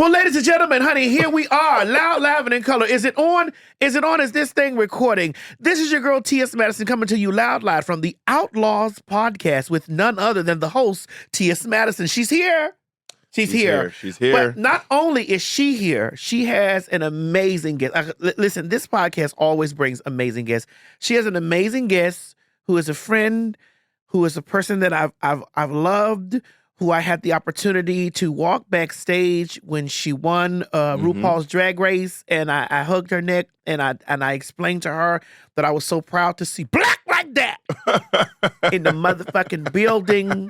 Well, ladies and gentlemen, honey, here we are, loud, loud, and in color. Is it on? Is it on? Is this thing recording? This is your girl, T.S. Madison, coming to you loud, loud from the Outlaws podcast with none other than the host, T.S. Madison. She's here. She's here. She's here. But not only is she here, she has an amazing guest. Listen, this podcast always brings amazing guests. She has an amazing guest who is a friend, who is a person that I've loved, who I had the opportunity to walk backstage when she won RuPaul's Drag Race, and I hugged her neck, and I explained to her that I was so proud to see black like that in the motherfucking building.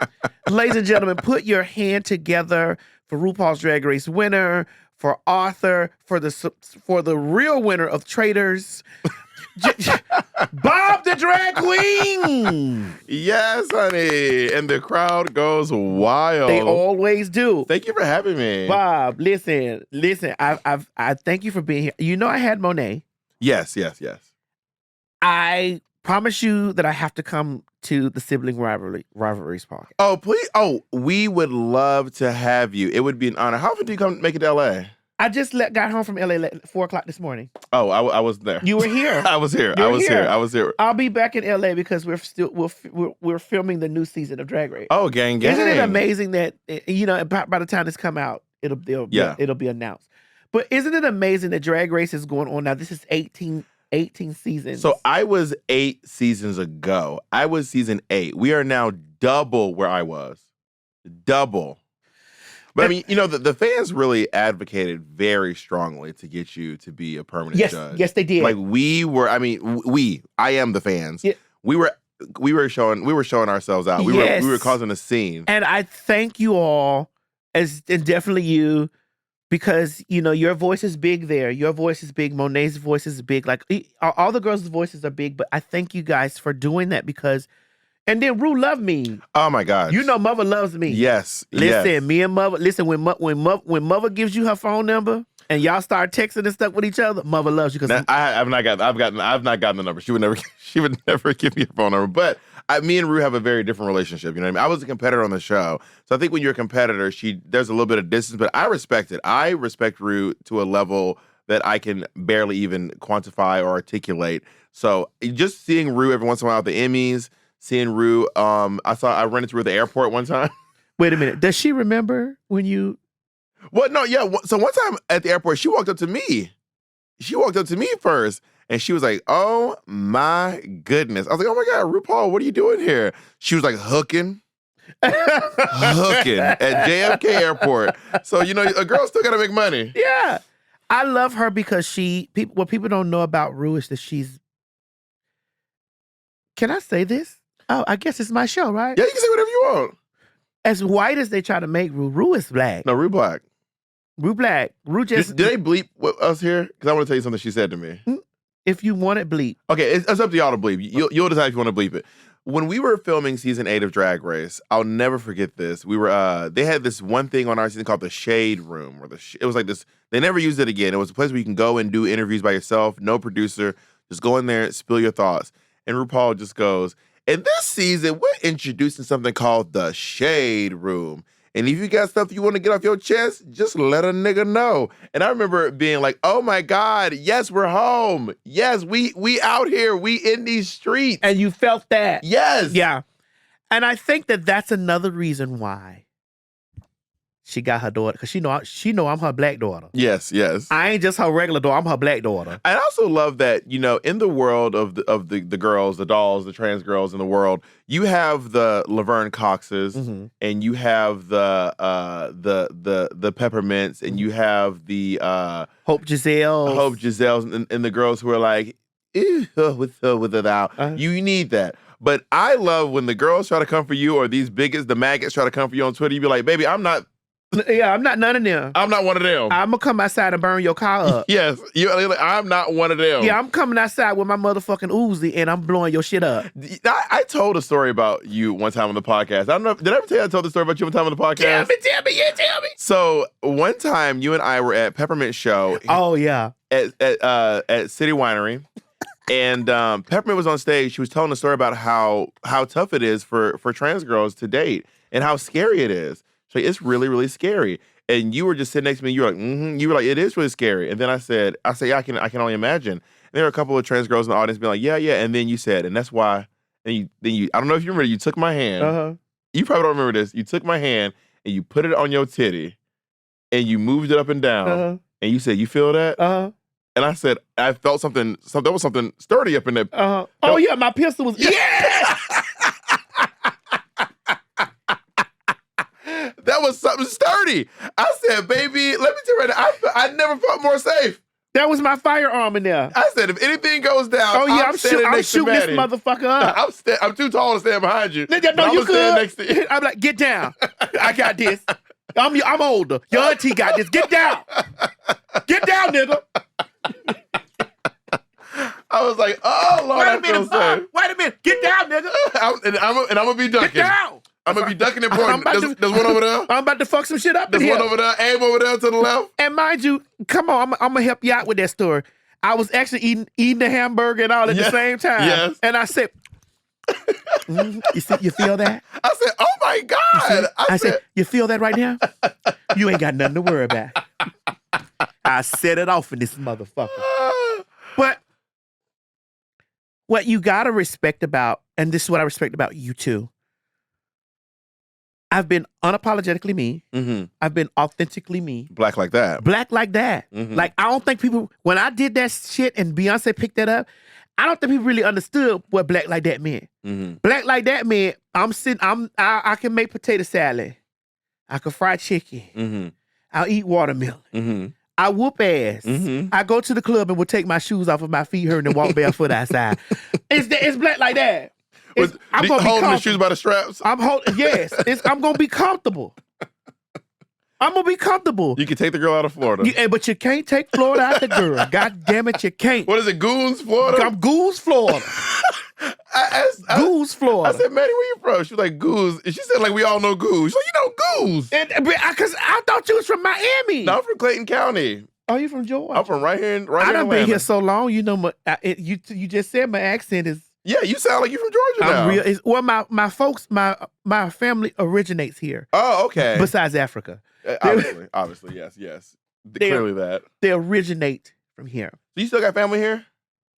Ladies and gentlemen, put your hand together for RuPaul's Drag Race winner, for Arthur, for the real winner of Traitors, Bob the Drag Queen. Yes, honey. And the crowd goes wild. They always do. Thank you for having me. Bob, listen. I thank you for being here. You know I had Monét. Yes. I promise you that I have to come to the Sibling Rivalry's park. Oh, please. Oh, we would love to have you. It would be an honor. How often do you come make it to LA? I just got home from LA at 4 o'clock this morning. Oh, I was there. You were here. I was here. I was here. I'll be back in LA because we're filming the new season of Drag Race. Oh, gang. Isn't it amazing that by the time this come out, it'll be announced. But isn't it amazing that Drag Race is going on now? This is 18 seasons. So I was 8 seasons ago. I was season 8. We are now double where I was. Double. But I mean, the fans really advocated very strongly to get you to be a permanent judge. Yes, they did. Like I am the fans. Yeah. We were showing ourselves out. We were causing a scene. And I thank you all, and definitely you, because your voice is big there. Your voice is big. Monét's voice is big. Like all the girls' voices are big. But I thank you guys for doing that because. And then Ru loved me. Oh my gosh! Mother loves me. Yes. Listen, me and Mother. Listen, when Mother gives you her phone number and y'all start texting and stuff with each other, Mother loves you. Because I've not gotten the number. She would never give me a phone number. But me and Ru have a very different relationship. You know what I mean? I was a competitor on the show, so I think when you're a competitor, there's a little bit of distance. But I respect it. I respect Ru to a level that I can barely even quantify or articulate. So just seeing Ru every once in a while at the Emmys. Seeing Ru, I ran into her at the airport one time. Wait a minute. Does she remember when you? Well, no, yeah. So one time at the airport, she walked up to me. She walked up to me first, and she was like, "Oh my goodness!" I was like, "Oh my God, RuPaul, what are you doing here?" She was like hooking at JFK Airport. So a girl still gotta make money. Yeah, I love her because what people don't know about Ru is that she's. Can I say this? Oh, I guess it's my show, right? Yeah, you can say whatever you want. As white as they try to make Ru is black. No, Ru black. Ru black. Ru just... Did they bleep us here? Because I want to tell you something she said to me. If you want it, bleep. Okay, it's up to y'all to bleep. You'll decide if you want to bleep it. When we were filming season 8 of Drag Race, I'll never forget this. We were they had this one thing on our season called the Shade Room. It was like this... They never used it again. It was a place where you can go and do interviews by yourself, no producer. Just go in there, spill your thoughts. And RuPaul just goes... In this season, we're introducing something called the Shade Room. And if you got stuff you want to get off your chest, just let a nigga know. And I remember being like, oh my God, yes, we're home. Yes, we out here. We in these streets. And you felt that. Yes. Yeah. And I think that that's another reason why she got her daughter. Because she know I'm her black daughter. Yes. I ain't just her regular daughter. I'm her black daughter. I also love that, in the world of the girls, the dolls, the trans girls in the world, you have the Laverne Coxes, and you have the Peppermints, and you have the Hope Giselles, and the girls who are like, ew, with it out. You need that. But I love when the girls try to come for you, or the maggots try to come for you on Twitter. You be like, baby, I'm not none of them. I'm not one of them. I'm going to come outside and burn your car up. Yes. I'm not one of them. Yeah, I'm coming outside with my motherfucking Uzi and I'm blowing your shit up. I told a story about you one time on the podcast. I don't know. Did I ever tell you I told the story about you one time on the podcast? Tell me. So one time you and I were at Peppermint Show. Oh, yeah. At City Winery. And Peppermint was on stage. She was telling a story about how tough it is for trans girls to date and how scary it is. So it's really, really scary. And you were just sitting next to me. You were like, mm-hmm. You were like, it is really scary. And then I said, yeah, I can only imagine. And there were a couple of trans girls in the audience being like, yeah. And then you said, and that's why. And you I don't know if you remember. You took my hand. Uh-huh. You probably don't remember this. You took my hand and you put it on your titty, and you moved it up and down. Uh-huh. And you said, you feel that? Uh-huh. And I said, I felt something. There was something sturdy up in there. Uh-huh. Oh yeah, my pistol was. Yeah. That was something sturdy. I said, baby, let me tell you right now, I never felt more safe. That was my firearm in there. I said, if anything goes down, oh yeah, I'm shooting this motherfucker up. I'm too tall to stand behind you. No, you could. Next to you. I'm like, get down. I got this. I'm older. Your auntie got this. Get down. Get down, nigga. I was like, oh Lord, I feel safe. Wait a minute. Get down, nigga. I'm gonna be ducking. Get down. I'm gonna be ducking and pointing. There's one over there. I'm about to fuck some shit up. There's one over there. Aim over there to the left. And mind you, come on, I'm gonna help you out with that story. I was actually eating the hamburger and all at the same time. Yes. And I said, you feel that? I said, oh my God. I said, you feel that right now? You ain't got nothing to worry about. I set it off in this motherfucker. But what you gotta respect about, and this is what I respect about you too, I've been unapologetically me. Mm-hmm. I've been authentically me. Black like that. Black like that. Mm-hmm. Like, I don't think people, when I did that shit and Beyonce picked that up, I don't think people really understood what black like that meant. Mm-hmm. Black like that meant I can make potato salad. I can fry chicken. Mm-hmm. I'll eat watermelon. Mm-hmm. I whoop ass. Mm-hmm. I go to the club and will take my shoes off of my feet hurting and walk barefoot outside. It's black like that. I'm gonna holding the shoes by the straps. Yes. I'm gonna be comfortable. I'm gonna be comfortable. You can take the girl out of Florida. But you can't take Florida out the girl. God damn it, you can't. What is it, Goons, Florida? I'm Goose, Florida. Goose, Florida. I said, Maddie, where you from? She was like, Goose. And she said, like, we all know Goose. She's like, you know Goose. Because I thought you was from Miami. No, I'm from Clayton County. Oh, you from Georgia? I'm from right here in I done Atlanta. been here so long, you know, you just said my accent is. Yeah, you sound like you're from Georgia now. I'm real. My folks, my family originates here. Oh, okay. Besides Africa. Obviously, yes. Clearly that. They originate from here. So you still got family here?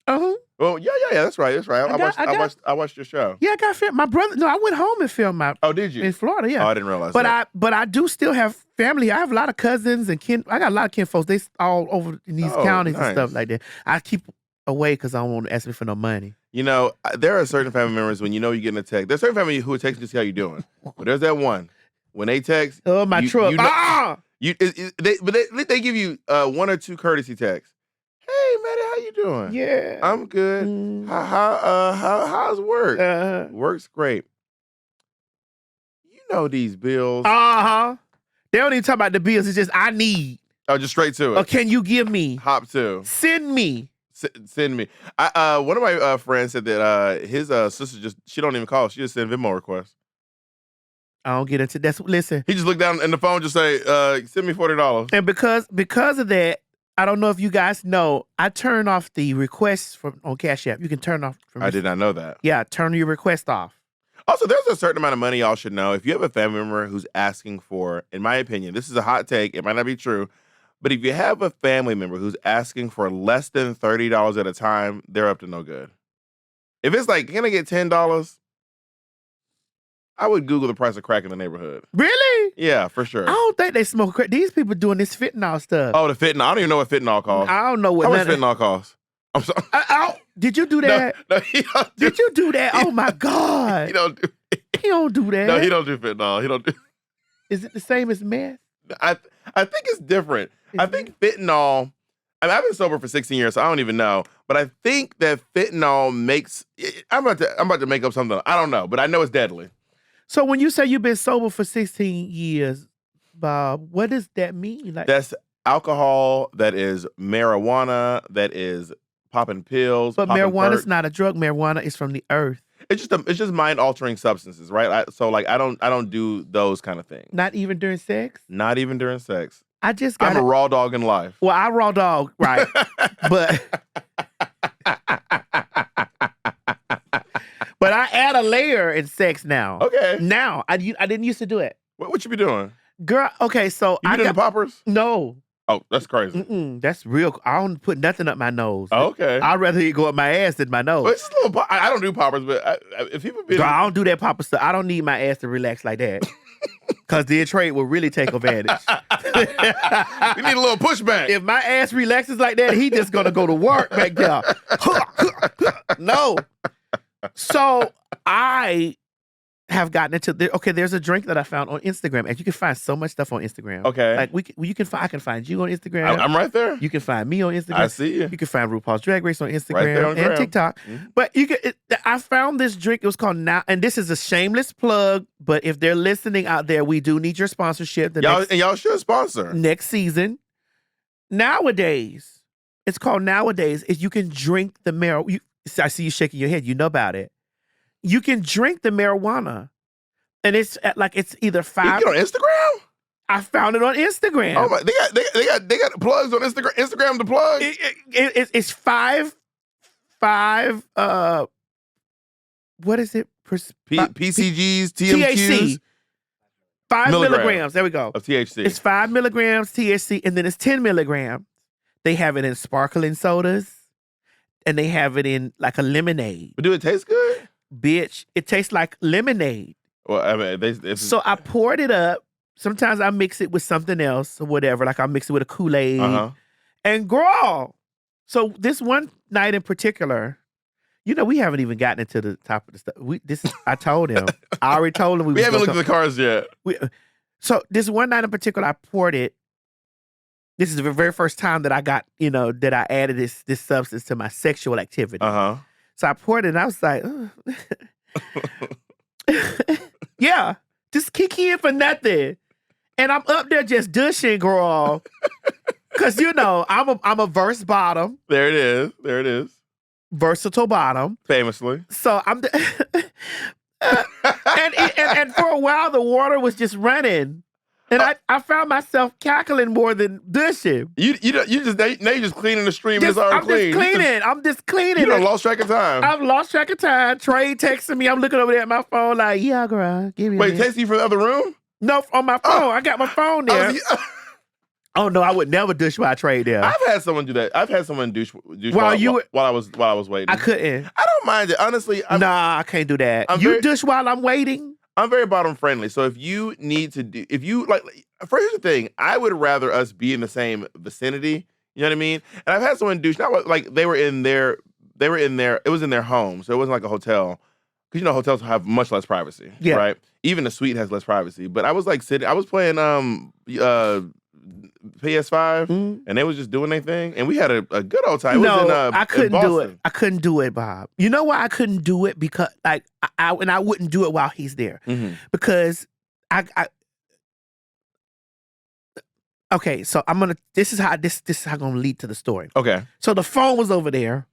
Uh-huh. Well, yeah, that's right. I watched your show. Yeah, I got family. My brother, no, I went home and filmed Oh, did you? in Florida, yeah. Oh, I didn't realize that. But I do still have family. I have a lot of cousins and kin. I got a lot of kin folks. They all over in these counties and stuff like that. I keep away because I don't want to ask me for no money. You know, there are certain family members when you know you're getting a text. There's certain family who will text you to see how you're doing. But there's that one. When they text. Oh, my truck. You know, they give you one or two courtesy texts. Hey, Maddie, how you doing? Yeah. I'm good. How's work? Work's great. You know these bills. Uh-huh. They don't even talk about the bills. It's just, I need. Oh, just straight to it. Or can you give me? Hop to. Send me. Send me. One of my friends said that his sister she don't even call. She just send Venmo requests. I don't get into that. Listen. He just looked down in the phone, just say, send me $40. And because of that, I don't know if you guys know, I turn off the requests on Cash App. You can turn off. I did not know that. Yeah, turn your request off. Also, there's a certain amount of money y'all should know. If you have a family member who's asking for, in my opinion, this is a hot take, it might not be true, but if you have a family member who's asking for less than $30 at a time, they're up to no good. If it's like, can I get $10? I would Google the price of crack in the neighborhood. Really? Yeah, for sure. I don't think they smoke crack. These people doing this fentanyl stuff. Oh, the fentanyl. I don't even know what fentanyl costs. I don't know what. How much fentanyl costs? I'm sorry. Did you do that? No, he don't do. Did you do that? Oh my God. He don't do. He don't do that. No, he don't do fentanyl. He don't do. Is it the same as meth? I think it's different. I think fentanyl. I mean, I've been sober for 16 years, so I don't even know. But I think that fentanyl makes. I'm about to make up something. I don't know, but I know it's deadly. So when you say you've been sober for 16 years, Bob, what does that mean? Like, that's alcohol, that is marijuana, that is popping pills. But marijuana's not a drug. Marijuana is from the earth. It's just mind-altering substances, right? I don't do those kind of things. Not even during sex? Not even during sex. I'm a raw dog in life. Well, I raw dog, right. But I add a layer in sex now. Okay. Now. I didn't used to do it. What you be doing? Girl, okay, so You been in the poppers? No. Oh, that's crazy. That's real. I don't put nothing up my nose. Okay. I'd rather it go up my ass than my nose. Well, it's just a little. I don't do poppers, but if people been, Girl, I don't do that popper stuff. I don't need my ass to relax like that. Because the trade will really take advantage. we need a little pushback. If my ass relaxes like that, he just gonna go to work back there. No. So I have gotten into there's a drink that I found on Instagram, and you can find so much stuff on Instagram. Okay. Like I can find you on Instagram. I'm right there. You can find me on Instagram. I see you. You can find RuPaul's Drag Race on Instagram Right there on and Gram. TikTok. Mm-hmm. But I found this drink. It was called Now, and this is a shameless plug. But if they're listening out there, we do need your sponsorship. Y'all should sponsor next season. Nowadays, it's called Nowadays. Is you can drink the marijuana. I see you shaking your head. You know about it. You can drink the marijuana, and it's either 5. You get on Instagram? I found it on Instagram. Oh my! They got plugs on Instagram. Instagram to plug. It's 5. What is it? PCGs, TMQs. THC. 5 milligrams. There we go. Of THC. It's 5 milligrams THC, and then it's 10 milligrams. They have it in sparkling sodas, and they have it in like a lemonade. But do it taste good? Bitch, it tastes like lemonade. Well, I mean, so I poured it up. Sometimes I mix it with something else or whatever. Like I mix it with a Kool-Aid. Uh-huh. And girl, so this one night in particular, we haven't even gotten into the top of the stuff. I told him. I already told him we haven't looked at the cards yet. So this one night in particular, I poured it. This is the very first time that I got, that I added this substance to my sexual activity. Uh-huh. So I poured it and I was like, yeah, just kick in for nothing. And I'm up there just douching, girl. Cause I'm a verse bottom. There it is. Versatile bottom. Famously. So I'm and for a while the water was just running. And I found myself cackling more than douching. Now you're just cleaning the stream. It's already clean. I'm just cleaning. You done lost track of time. I've lost track of time. Trey texting me. I'm looking over there at my phone like, yeah, girl, give me. Wait, texting you from the other room? No, on my phone. I got my phone there. Oh no, I would never douche while I trade there. I've had someone do that. I've had someone douche while I was waiting. I couldn't. I don't mind it, honestly. Nah, I can't do that. Douche while I'm waiting. I'm very bottom friendly. So if you need to do, first here's the thing, I would rather us be in the same vicinity. You know what I mean? And I've had someone douche, not like they were in their, it was in their home. So it wasn't like a hotel. Because hotels have much less privacy. Yeah. Right? Even a suite has less privacy. But I was like I was playing PS5 and they was just doing their thing. And we had a good old time. I couldn't do it. I couldn't do it, Bob. You know why I couldn't do it? Because I wouldn't do it while he's there. Mm-hmm. Because okay, so this is how I'm gonna lead to the story. Okay. So the phone was over there.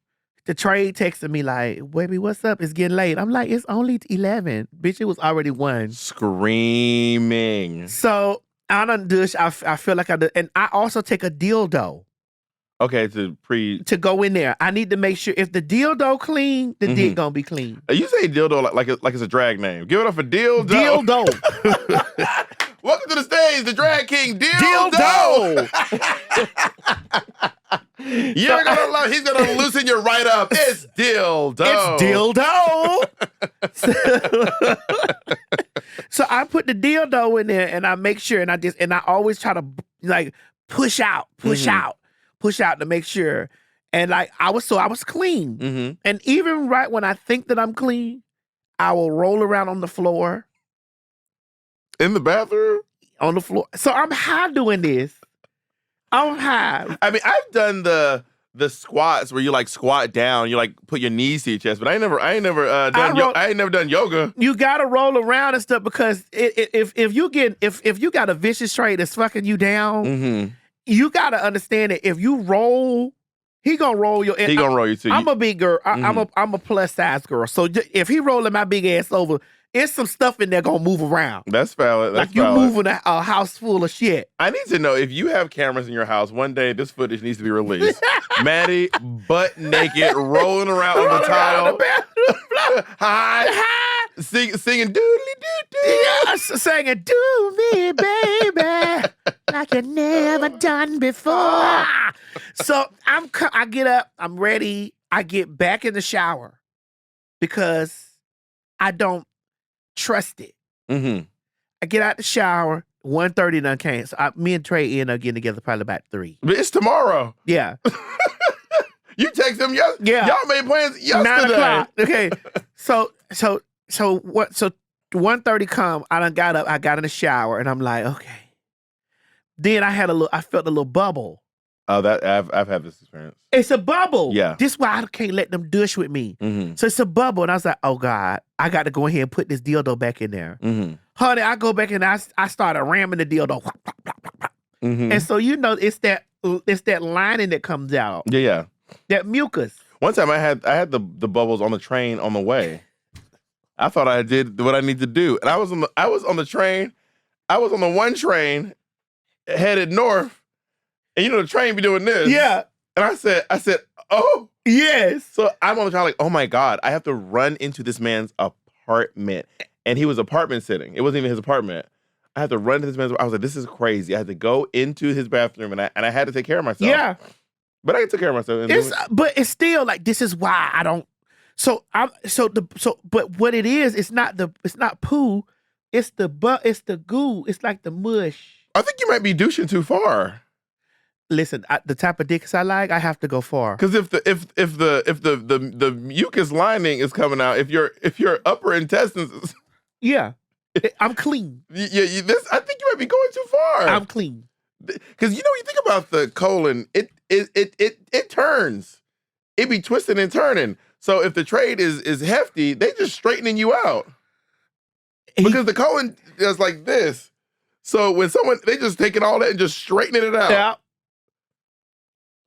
The trade texted me like, baby, what's up? It's getting late. I'm like, it's only 11. Bitch, it was already 1. Screaming. So I done douche. I feel like I do. And I also take a dildo. Okay, to go in there. I need to make sure if the dildo clean, the dick gonna be clean. You say dildo like it's a drag name. Give it up for dildo. Dildo. Welcome to the stage, the drag king, dildo. You're gonna love. He's gonna loosen you right up. It's dildo. It's dildo. So I put the dildo in there, and I make sure, and I always try to like push out to make sure. And like I was clean. Mm-hmm. And even right when I think that I'm clean, I will roll around on the floor. In the bathroom? On the floor. So I'm high doing this. I'm high. I mean, I've done the squats where you like squat down, you like put your knees to your chest, but I ain't never done yoga. You gotta roll around and stuff because if you got a vicious trait that's fucking you down, mm-hmm. you gotta understand that if you roll, he gonna roll your. He gonna roll you too. I'm a big girl. I'm a plus size girl. So if he rolling my big ass over, it's some stuff in there gonna move around. That's valid. Like you moving a house full of shit. I need to know if you have cameras in your house. One day, this footage needs to be released. Maddie, butt naked, rolling around on the tile, singing doodly doo doo. Yeah, singing do me, baby. like you never done before. So I get up, I'm ready. I get back in the shower because I don't trust it. Mm-hmm. I get out the shower, 1:30 done came. So me and Trey end up getting together probably about 3. But it's tomorrow. Yeah. You text him yesterday. Yeah. Y'all made plans yesterday. 9 o'clock. Okay. So 1:30 come, I done got up, I got in the shower, and I'm like, okay. Then I felt a little bubble. Oh, that I've had this experience. It's a bubble. Yeah. This is why I can't let them douche with me. Mm-hmm. So it's a bubble. And I was like, oh God, I got to go ahead and put this dildo back in there. Mm-hmm. Honey, I go back and I started ramming the dildo. Mm-hmm. And so it's that lining that comes out. Yeah. That mucus. One time I had the bubbles on the train on the way. I thought I did what I need to do. And I was on the train. I was on the one train headed north. And the train be doing this. Yeah. And I said, oh. Yes. So I'm on the train like, oh my God, I have to run into this man's apartment. And he was apartment sitting. It wasn't even his apartment. I had to run to this man's. I was like, this is crazy. I had to go into his bathroom and I had to take care of myself. Yeah. But I took care of myself. But it's still like, this is why I don't. But what it is, it's not poo. It's the goo. It's like the mush. I think you might be douching too far. Listen, the type of dicks I like, I have to go far. Because if the mucus lining is coming out, if your upper intestines, yeah, I'm clean. I think you might be going too far. I'm clean. Because you think about the colon, it turns, it be twisting and turning. So if the trade is hefty, they just straightening you out. Because the colon is like this. So when they just taking all that and just straightening it out. Yeah.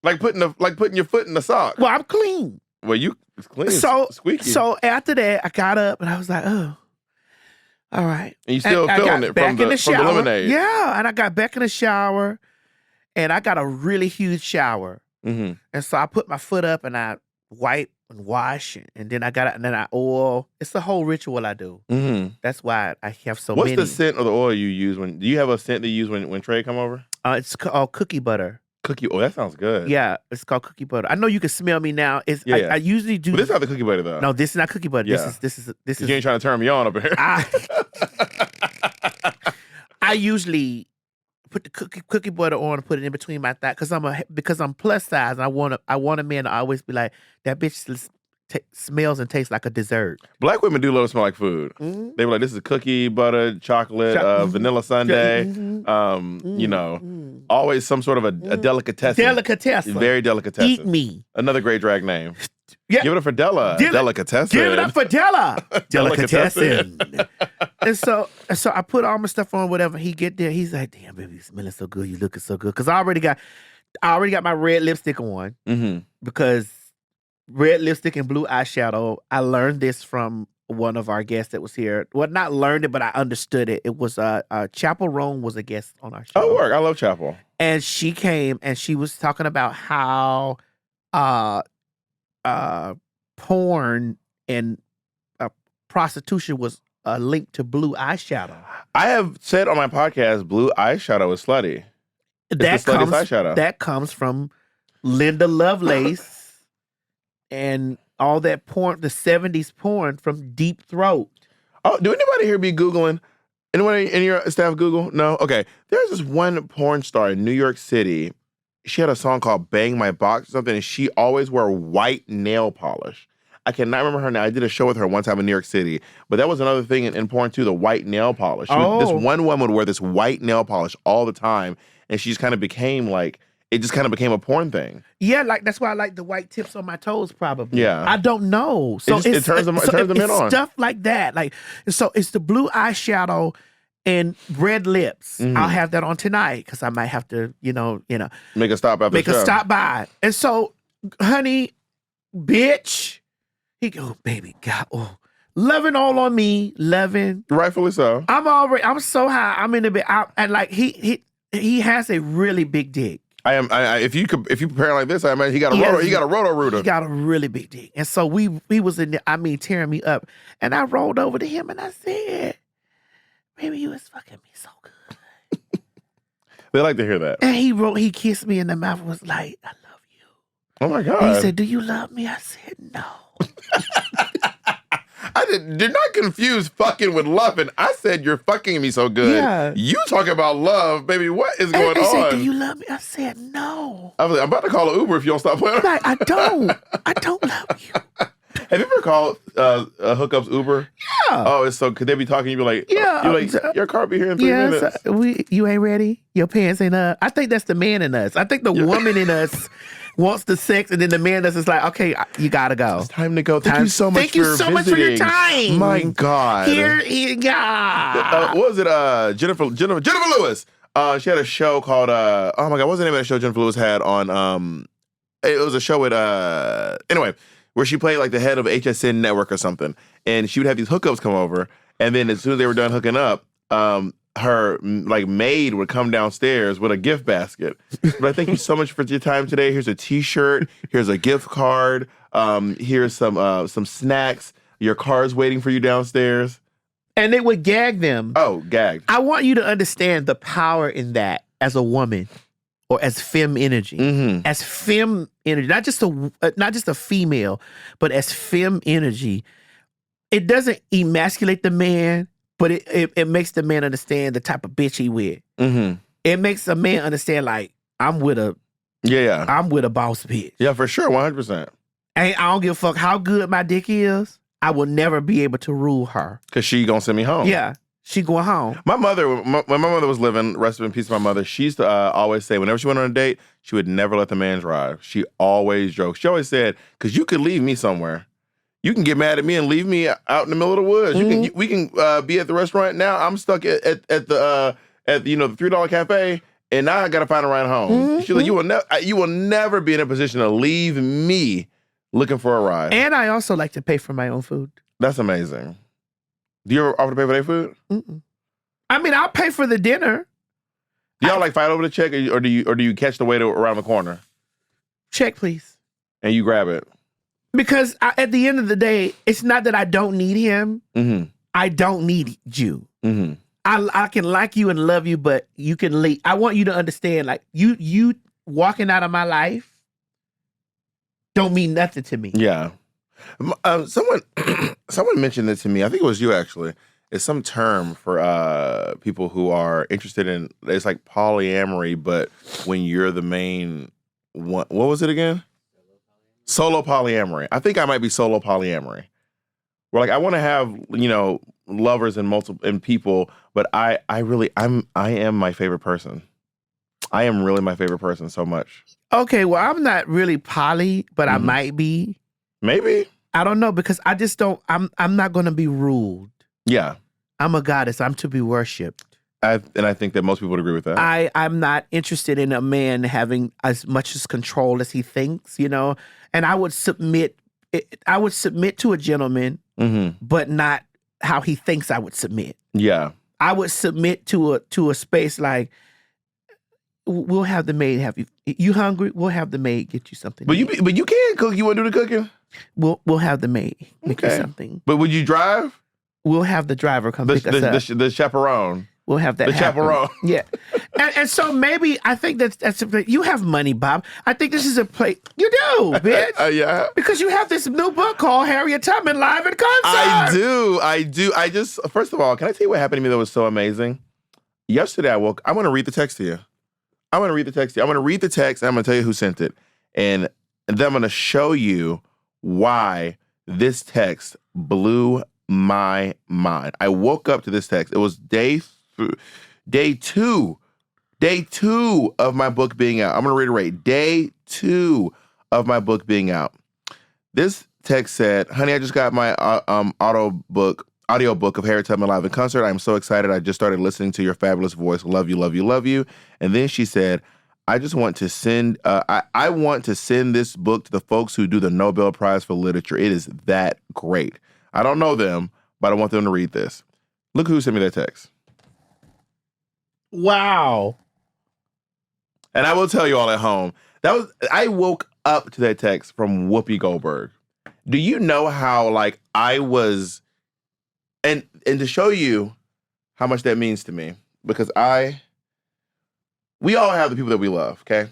Like putting your foot in the sock. Well, I'm clean. Well, it's clean. So squeaky. So after that, I got up and I was like, oh, all right. And you still feeling it from the lemonade. Yeah, and I got back in the shower, and I got a really huge shower. Mm-hmm. And so I put my foot up and I wipe and wash, and then I got it, and then I oil. It's the whole ritual I do. Mm-hmm. That's why I have so many. What's the scent of the oil you use do you have a scent that you use when Trey come over? It's called cookie butter. Cookie oil, that sounds good. Yeah, it's called cookie butter. I know you can smell me now. I usually do. But this is not the cookie butter though. No, this is not cookie butter. Yeah. This is. You ain't trying to turn me on up here. I usually put the cookie butter on and put it in between my thighs because I'm plus size. And I want a man to always be like, that bitch smells and tastes like a dessert. Black women do love to smell like food. Mm-hmm. They were like, this is cookie, butter, chocolate, vanilla sundae. Always some sort of a delicatessen. Delicatessen. Very delicatessen. Eat me. Another great drag name. Yeah. Give it up for Della. Delicatessen. Give it up for Della. Delicatessen. And so I put all my stuff on, whatever. He get there. He's like, damn, baby, you smelling so good. You looking so good. Because I already got my red lipstick on. Mm-hmm. Because red lipstick and blue eyeshadow, I learned this from one of our guests that was here. Well, not learned it, but I understood it. It was Chapel Roan was a guest on our show. Oh, work. I love Chapel. And she came and she was talking about how porn and prostitution was linked to blue eyeshadow. I have said on my podcast, blue eyeshadow is slutty. It's the sluttiest eyeshadow. That comes from Linda Lovelace and all that porn, the 70s porn from Deep Throat. Oh, do anybody here be Googling? Anybody in your staff Google? No? Okay. There's this one porn star in New York City. She had a song called Bang My Box or something, and she always wore white nail polish. I cannot remember her now. I did a show with her one time in New York City. But that was another thing in porn too, the white nail polish. This one woman would wear this white nail polish all the time, and she just kind of became like, it just kind of became a porn thing. Yeah, like that's why I like the white tips on my toes probably. Yeah. I don't know. So it turns them in on. Stuff like that. Like, so it's the blue eyeshadow and red lips. Mm-hmm. I'll have that on tonight because I might have to, make a stop after make the show. a stop by. And so, honey, bitch, he go, baby, God, loving all on me, loving. Rightfully so. I'm so high. I'm in the bed, and like he has a really big dick. If you prepare like this, I imagine he got a roto-rooter. He got a really big dick. And so he was in there, tearing me up. And I rolled over to him and I said, baby, you was fucking me so good. They like to hear that. And he kissed me in the mouth and was like, I love you. Oh my God. And he said, do you love me? I said, no. Did not confuse fucking with loving. I said you're fucking me so good. Yeah. You talking about love, baby. What is going He on? said, do you love me? I said, no. I was like, I'm about to call an Uber if you don't stop playing. Like, I don't love you. Have you ever called hookups Uber? Yeah. Oh, it's so, could they be talking? You be like, Yeah. You're like, your car be here in 3 minutes. You ain't ready? Your pants ain't up? I think that's the man in us. I think the woman in us wants the sex, and then the man in us is like, okay, you gotta go. It's time to go. Thank you so much Thank you so much for your time. My God. Here you go. What was it? Jennifer Lewis. She had a show called, oh my God, what was the name of that show Jennifer Lewis had on, it was a show with, anyway, where she played like the head of HSN Network or something. And she would have these hookups come over. And then as soon as they were done hooking up, her like maid would come downstairs with a gift basket. But I thank you so much for your time today. Here's a T-shirt. Here's a gift card. Here's some snacks. Your car's waiting for you downstairs. And they would gag them. Oh, gagged. I want you to understand the power in that as a woman or as femme energy. Mm-hmm. As femme energy, not just a female, but as femme energy. It doesn't emasculate the man, but it makes the man understand the type of bitch he with. Mm-hmm. It makes a man understand, like, I'm with a boss bitch. Yeah, for sure, 100%. And I don't give a fuck how good my dick is. I will never be able to rule her. Because she gonna send me home. Yeah, she going home. My mother, when my mother was living, rest in peace, my mother, she used to always say whenever she went on a date, she would never let the man drive. She always joked. She always said, because you could leave me somewhere. You can get mad at me and leave me out in the middle of the woods. Mm-hmm. We can be at the restaurant now. I'm stuck at the the $3 cafe, and now I gotta find a ride home. Mm-hmm. She's like, you will never be in a position to leave me looking for a ride. And I also like to pay for my own food. That's amazing. Do you ever offer to pay for their food? Mm-mm. I mean, I'll pay for the dinner. Do y'all like fight over the check, or do you catch the waiter around the corner Check, please. and you grab it? Because at the end of the day, it's not that I don't need him. Mm-hmm. I don't need you. Mm-hmm. I can like you and love you, but you can leave. I want you to understand, like, you walking out of my life don't mean nothing to me. Yeah. Someone mentioned it to me. I think it was you, actually. It's some term for people who are interested in, it's like polyamory, but when you're the main one. What was it again? Solo polyamory. I think I might be solo polyamory. Where like I want to have, lovers and multiple people, but I am my favorite person. I am really my favorite person so much. Okay, well, I'm not really poly, but I might be. Maybe. I don't know, because I just don't, I'm not going to be ruled. Yeah. I'm a goddess. I'm to be worshipped. And I think that most people would agree with that. I'm not interested in a man having as much as control as he thinks, and I would submit to a gentleman, but not how he thinks I would submit. Yeah. I would submit to a space like, we'll have the maid have you. You hungry? We'll have the maid get you something. But you can cook. You want to do the cooking? We'll have the maid make you something. But would you drive? We'll have the driver come pick us up. The chaperone. We'll have that. The chaperone. Yeah. And so maybe I think that's you have money, Bob. I think this is a place. You do, bitch. Yeah. Because you have this new book called Harriet Tubman Live in Concert. I do. I just, first of all, can I tell you what happened to me that was so amazing? Yesterday I woke, I'm going to read the text to you. I'm going to read the text, and I'm going to tell you who sent it. And then I'm going to show you why this text blew my mind. I woke up to this text. It was day two of my book being out. I'm going to reiterate, day 2 of my book being out. This text said, honey, I just got my audio book of Harriet Tubman Live in Concert. I'm so excited. I just started listening to your fabulous voice. Love you, love you, love you. And then she said, I just want to send, I want to send this book to the folks who do the Nobel Prize for Literature. It is that great. I don't know them, but I want them to read this. Look who sent me that text. Wow. And I will tell you all at home, I woke up to that text from Whoopi Goldberg. Do you know how, like, I was, and to show you how much that means to me, because I we all have the people that we love, okay?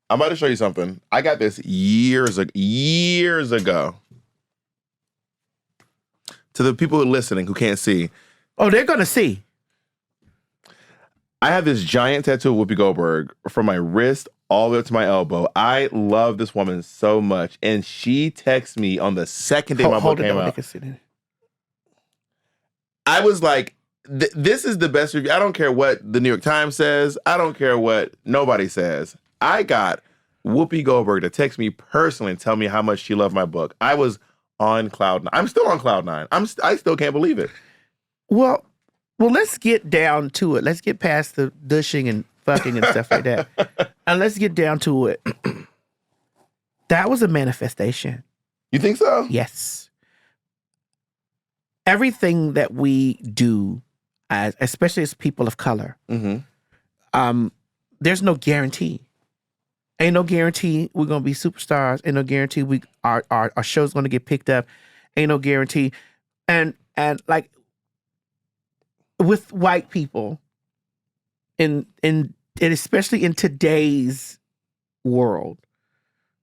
I'm about to show you something. I got this years ago. To the people who are listening who can't see. Oh, they're going to see. I have this giant tattoo of Whoopi Goldberg from my wrist all the way up to my elbow. I love this woman so much. And she texted me on the second day my book came out. I was like, this is the best review. I don't care what the New York Times says. I don't care what nobody says. I got Whoopi Goldberg to text me personally and tell me how much she loved my book. I was on cloud nine. I'm still on cloud nine. I still can't believe it. Well, let's get down to it. Let's get past the douching and fucking and stuff like that. And let's get down to it. That was a manifestation. You think so? Yes. Everything that we do, especially as people of color, there's no guarantee. Ain't no guarantee we're gonna be superstars. Ain't no guarantee our show's gonna get picked up. Ain't no guarantee. And like with white people, and especially in today's world,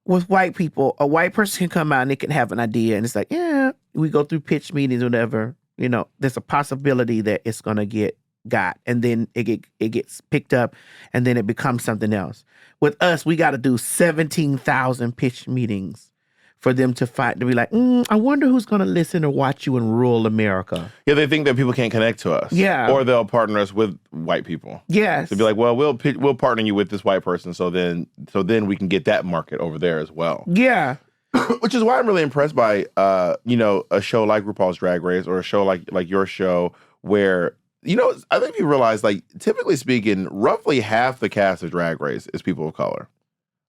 with white people, a white person can come out and they can have an idea, and it's like, yeah, we go through pitch meetings, whatever. You know, there's a possibility that it's gonna get got, and then it gets picked up, and then it becomes something else. With us, we got to do 17,000 pitch meetings for them to fight, to be like, I wonder who's going to listen or watch you in rural America. Yeah, they think that people can't connect to us. Yeah. Or they'll partner us with white people. Yes. To be like, well, we'll partner you with this white person, so then we can get that market over there as well. Yeah. Which is why I'm really impressed by a show like RuPaul's Drag Race or a show like your show where, I think you realize, like, typically speaking, roughly half the cast of Drag Race is people of color.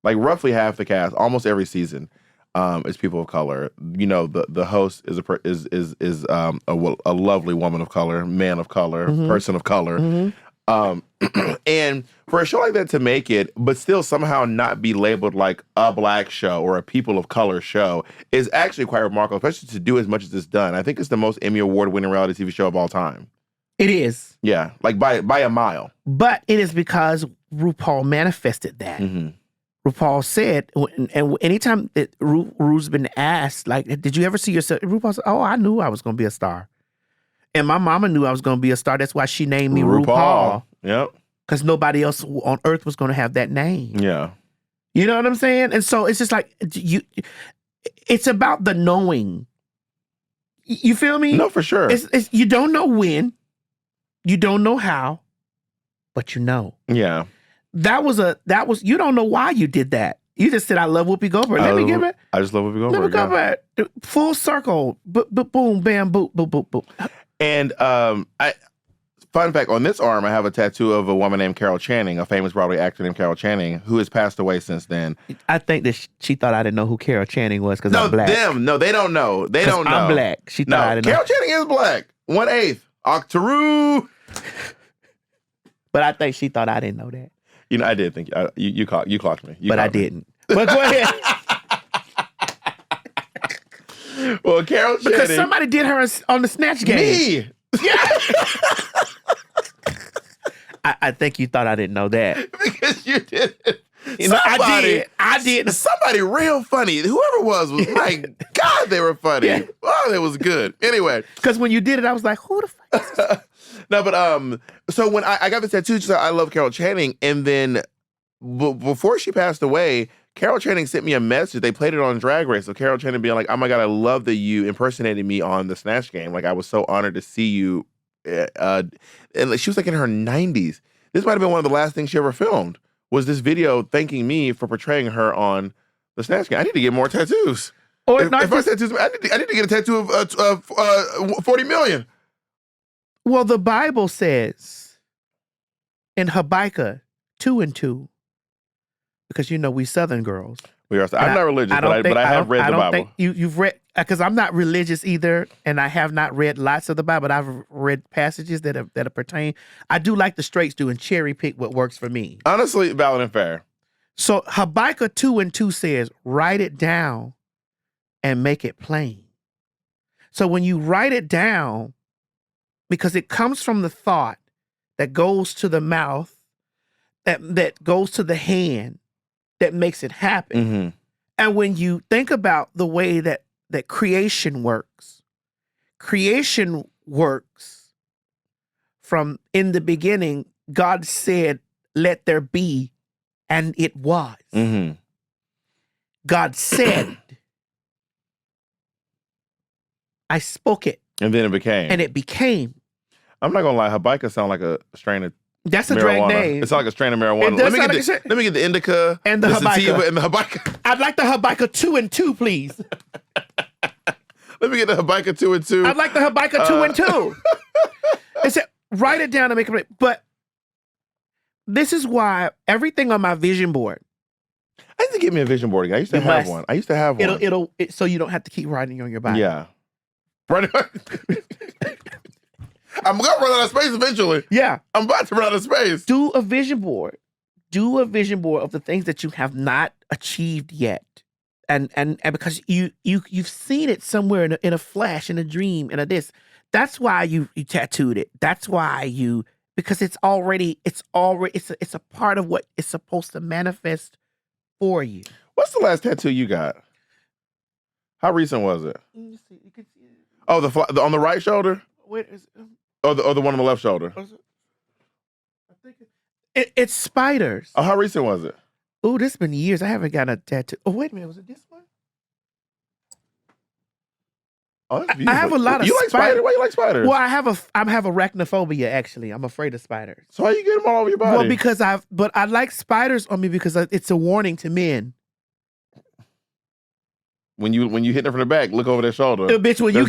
Like, roughly half the cast, almost every season, is people of color. The host is a lovely woman of color, man of color, person of color. And for a show like that to make it, but still somehow not be labeled like a black show or a people of color show is actually quite remarkable, especially to do as much as it's done. I think it's the most Emmy Award-winning reality TV show of all time. It is. Yeah, like by a mile. But it is because RuPaul manifested that. RuPaul said, and anytime that Ru's been asked, like, did you ever see yourself? RuPaul said, oh, I knew I was going to be a star. And my mama knew I was going to be a star. That's why she named me RuPaul. Yep. Because nobody else on earth was going to have that name. Yeah. You know what I'm saying? And so it's just like, it's about the knowing. You feel me? No, for sure. It's you don't know when. You don't know how, but you know. Yeah. That was you don't know why you did that. You just said, I love Whoopi Goldberg. I just love Whoopi Goldberg. Let me go back. Full circle. Boom, bam, boop, boop, boop, boop. And fun fact, on this arm, I have a tattoo of a woman named Carol Channing, a famous Broadway actor named Carol Channing, who has passed away since then. I think that she thought I didn't know who Carol Channing was because I'm black. No, they don't know. They don't know. I'm black. She thought I didn't know. Carol Channing is black. 1/8. Octoroo. But I think she thought I didn't know that. I did think you clocked me. But I didn't. But go ahead. Well, Carol Channing. Because somebody did her on the Snatch Game. Me. Yeah. I think you thought I didn't know that. Because you didn't. I did. Somebody real funny. Whoever was like, God, they were funny. Yeah. Oh, it was good. Anyway. Because when you did it, I was like, who the fuck is this? No, but so when I got the tattoo, she said, I love Carol Channing. And then before she passed away, Carol Channing sent me a message. They played it on Drag Race. So Carol Channing being like, oh my God, I love that you impersonated me on the Snatch Game. Like, I was so honored to see you. And she was like in her 90s. This might have been one of the last things she ever filmed, was this video thanking me for portraying her on the Snatch Game. I need to get more tattoos. If I tattoos, I need to get a tattoo of 40 million. Well, the Bible says in Habakkuk 2:2, because we Southern girls. We are. I'm not religious, but I have read the Bible. Think you've read, because I'm not religious either, and I have not read lots of the Bible. But I've read passages that pertain. I do like the straights do and cherry pick what works for me. Honestly, valid and fair. So Habakkuk 2:2 says, write it down and make it plain. So when you write it down, because it comes from the thought that goes to the mouth that goes to the hand that makes it happen. Mm-hmm. And when you think about the way that creation works from in the beginning, God said, let there be, and it was. Mm-hmm. God said, I spoke it. And then it became. And it became. I'm not gonna lie, Habakkuk sound like a strain of That's a marijuana. drag name. It sounds like a strain of marijuana. It does sound like let me get the indica and the sativa Habakkuk. and the Habakkuk. I'd like the Habakkuk 2 and 2, please. Let me get the Habakkuk 2 and 2. I'd like the Habakkuk 2 and 2. It said, write it down and make it. But this is why everything on my vision board. I need to get me a vision board again. I used to have one. So you don't have to keep writing on your body. Yeah. Right. I'm gonna run out of space eventually. Yeah. I'm about to run out of space. Do a vision board. Do a vision board of the things that you have not achieved yet. And because you've seen it somewhere in a flash, in a dream, in a this. That's why you tattooed it. That's why because it's a part of what is supposed to manifest for you. What's the last tattoo you got? How recent was it? Let me see. You can see it. Oh, the on the right shoulder? Where is it? Or the one on the left shoulder? I think it's spiders. Oh, how recent was it? Oh, this has been years. I haven't got a tattoo. Oh, wait a minute. Was it this one? Oh, that's I beautiful. have a lot of You like spiders? Why you like spiders? Well, I have arachnophobia, actually. I'm afraid of spiders. So how you get them all over your body? Well, because I like spiders on me because it's a warning to men. When you hitting it from the back, look over their shoulder. Bitch, when you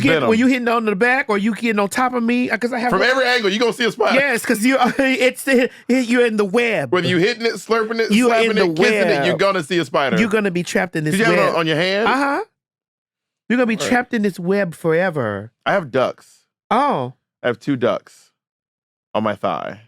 hitting on the back or you getting on top of me, because I have from every angle, you gonna see a spider. Yes, because you're in the web. Whether you hitting it, slurping it, you're slapping in the it, kissing web. it, you're gonna see a spider. You're gonna be trapped in this web. web. You have it on your hand? You're gonna be trapped in this web forever. I have ducks. Oh. I have 2 ducks on my thigh.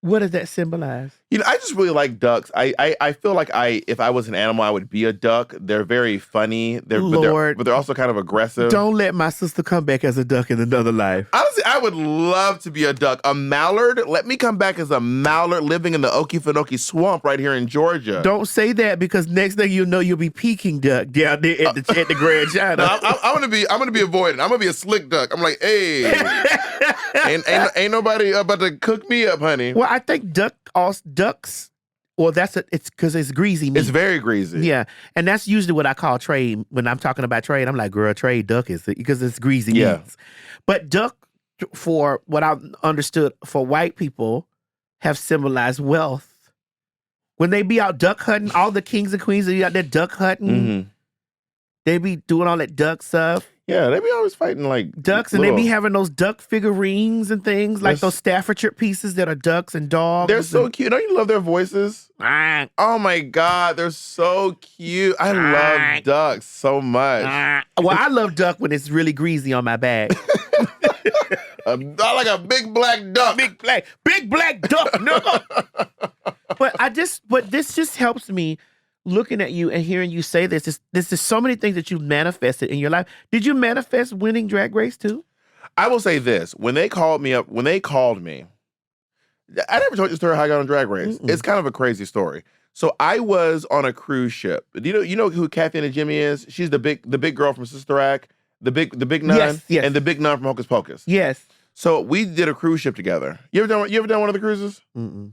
What does that symbolize? I just really like ducks. I feel like if I was an animal, I would be a duck. They're very funny. But they're also kind of aggressive. Don't let my sister come back as a duck in another life. Honestly, I would love to be a duck. A mallard. Let me come back as a mallard living in the Okefenokee swamp right here in Georgia. Don't say that because next thing you know, you'll be Peking duck down there at the Grand China. No, I'm gonna be avoidant. I'm gonna be a slick duck. I'm like, hey, ain't nobody about to cook me up, honey. Well, I think ducks. Well, it's because it's greasy meat. It's very greasy. Yeah, and that's usually what I call trade when I'm talking about trade. I'm like, girl, trade duck is because it's greasy meats. But duck, for what I've understood, for white people, have symbolized wealth. When they be out duck hunting, all the kings and queens are out there duck hunting. Mm-hmm. They be doing all that duck stuff. Yeah, they be always fighting like ducks, and they be having those duck figurines and things, like those Staffordshire pieces that are ducks and dogs. They're so cute. Don't you love their voices? Oh my God, they're so cute. I love ducks so much. Well, I love duck when it's really greasy on my back. I like a big black duck. Big black duck. No. But this just helps me. Looking at you and hearing you say this, there's just so many things that you've manifested in your life. Did you manifest winning Drag Race too? I will say this. When they called me, I never told you the story how I got on Drag Race. Mm-mm. It's kind of a crazy story. So I was on a cruise ship. You know who Kathy and Jimmy is? She's the big girl from Sister Act, the big nun, yes. and the big nun from Hocus Pocus. Yes. So we did a cruise ship together. You ever done one of the cruises? Mm-mm.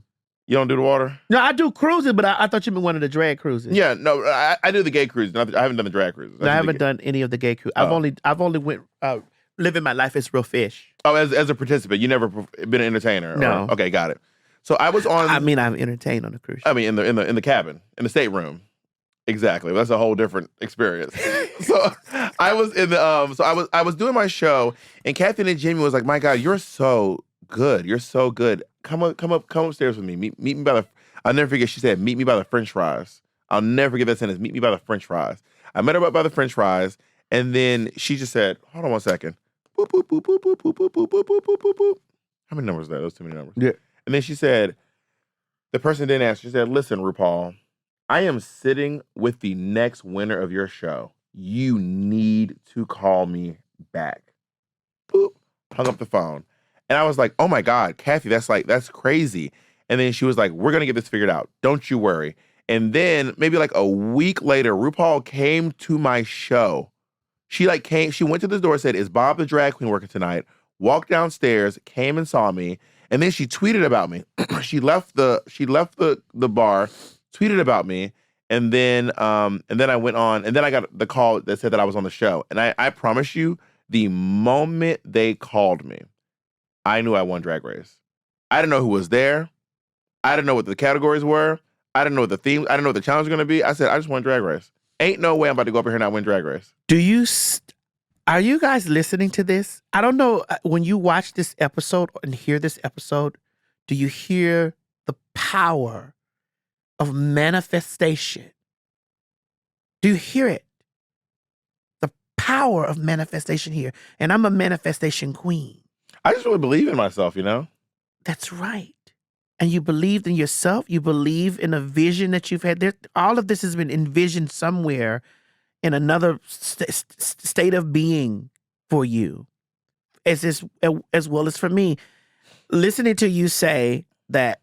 You don't do the water? No, I do cruises, but I thought you meant one of the drag cruises. Yeah, no, I do the gay cruises. I haven't done the drag cruises. I haven't done any of the gay cruises. I've only went living my life as real fish. Oh, as a participant, you never been an entertainer? No. Okay, got it. So I was on. I mean, I'm entertained on the cruise ship. I mean, in the cabin, in the stateroom. Exactly. That's a whole different experience. So I was in the I was doing my show, and Kathy and Jimmy was like, "My God, you're so good. You're so good. Come upstairs with me. Meet me by the." I'll never forget. She said, "Meet me by the French fries." I'll never forget that sentence. Meet me by the French fries. I met her by the French fries, and then she just said, "Hold on one second. Boop boop boop boop boop boop boop boop boop boop boop boop boop." How many numbers is that? Those too many numbers. Yeah. And then she said, the person didn't answer. She said, "Listen, RuPaul, I am sitting with the next winner of your show. You need to call me back." Boop. Hung up the phone. And I was like, "Oh my God, Kathy, that's crazy." And then she was like, we're going to get this figured out. Don't you worry. And then maybe like a week later, RuPaul came to my show. She went to the door, said, is Bob the drag queen working tonight? Walked downstairs, came and saw me. And then she tweeted about me. She left the bar, tweeted about me. And then I went on, and then I got the call that said that I was on the show. And I promise you, the moment they called me, I knew I won Drag Race. I didn't know who was there. I didn't know what the categories were. I didn't know what the theme. I didn't know what the challenge was going to be. I said, I just won Drag Race. Ain't no way I'm about to go up here and not win Drag Race. Are you guys listening to this? I don't know. When you watch this episode and hear this episode, do you hear the power of manifestation? Do you hear it? The power of manifestation here. And I'm a manifestation queen. I just really believe in myself, you know? That's right. And you believed in yourself. You believe in a vision that you've had. All of this has been envisioned somewhere in another state of being for you, as well as for me. Listening to you say that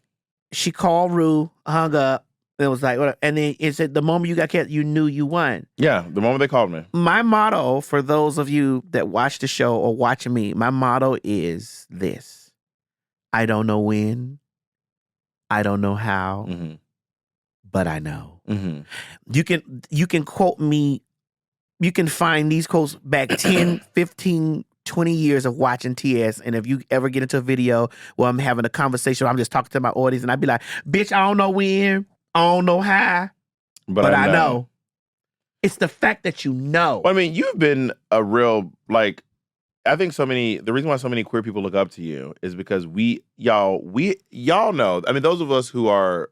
she called Ru, hung up, and it was like, whatever. And then it said the moment you got cast, you knew you won. Yeah, the moment they called me. My motto for those of you that watch the show or watch me, my motto is this: I don't know when, I don't know how, but I know. Mm-hmm. You can quote me. You can find these quotes back 10, 15, 20 years of watching TS. And if you ever get into a video where I'm having a conversation, I'm just talking to my audience and I'd be like, bitch, I don't know when, I don't know how, but I know. It's the fact that you know. Well, I mean, you've been a real, like, I think the reason why so many queer people look up to you is because y'all know, I mean, those of us who are,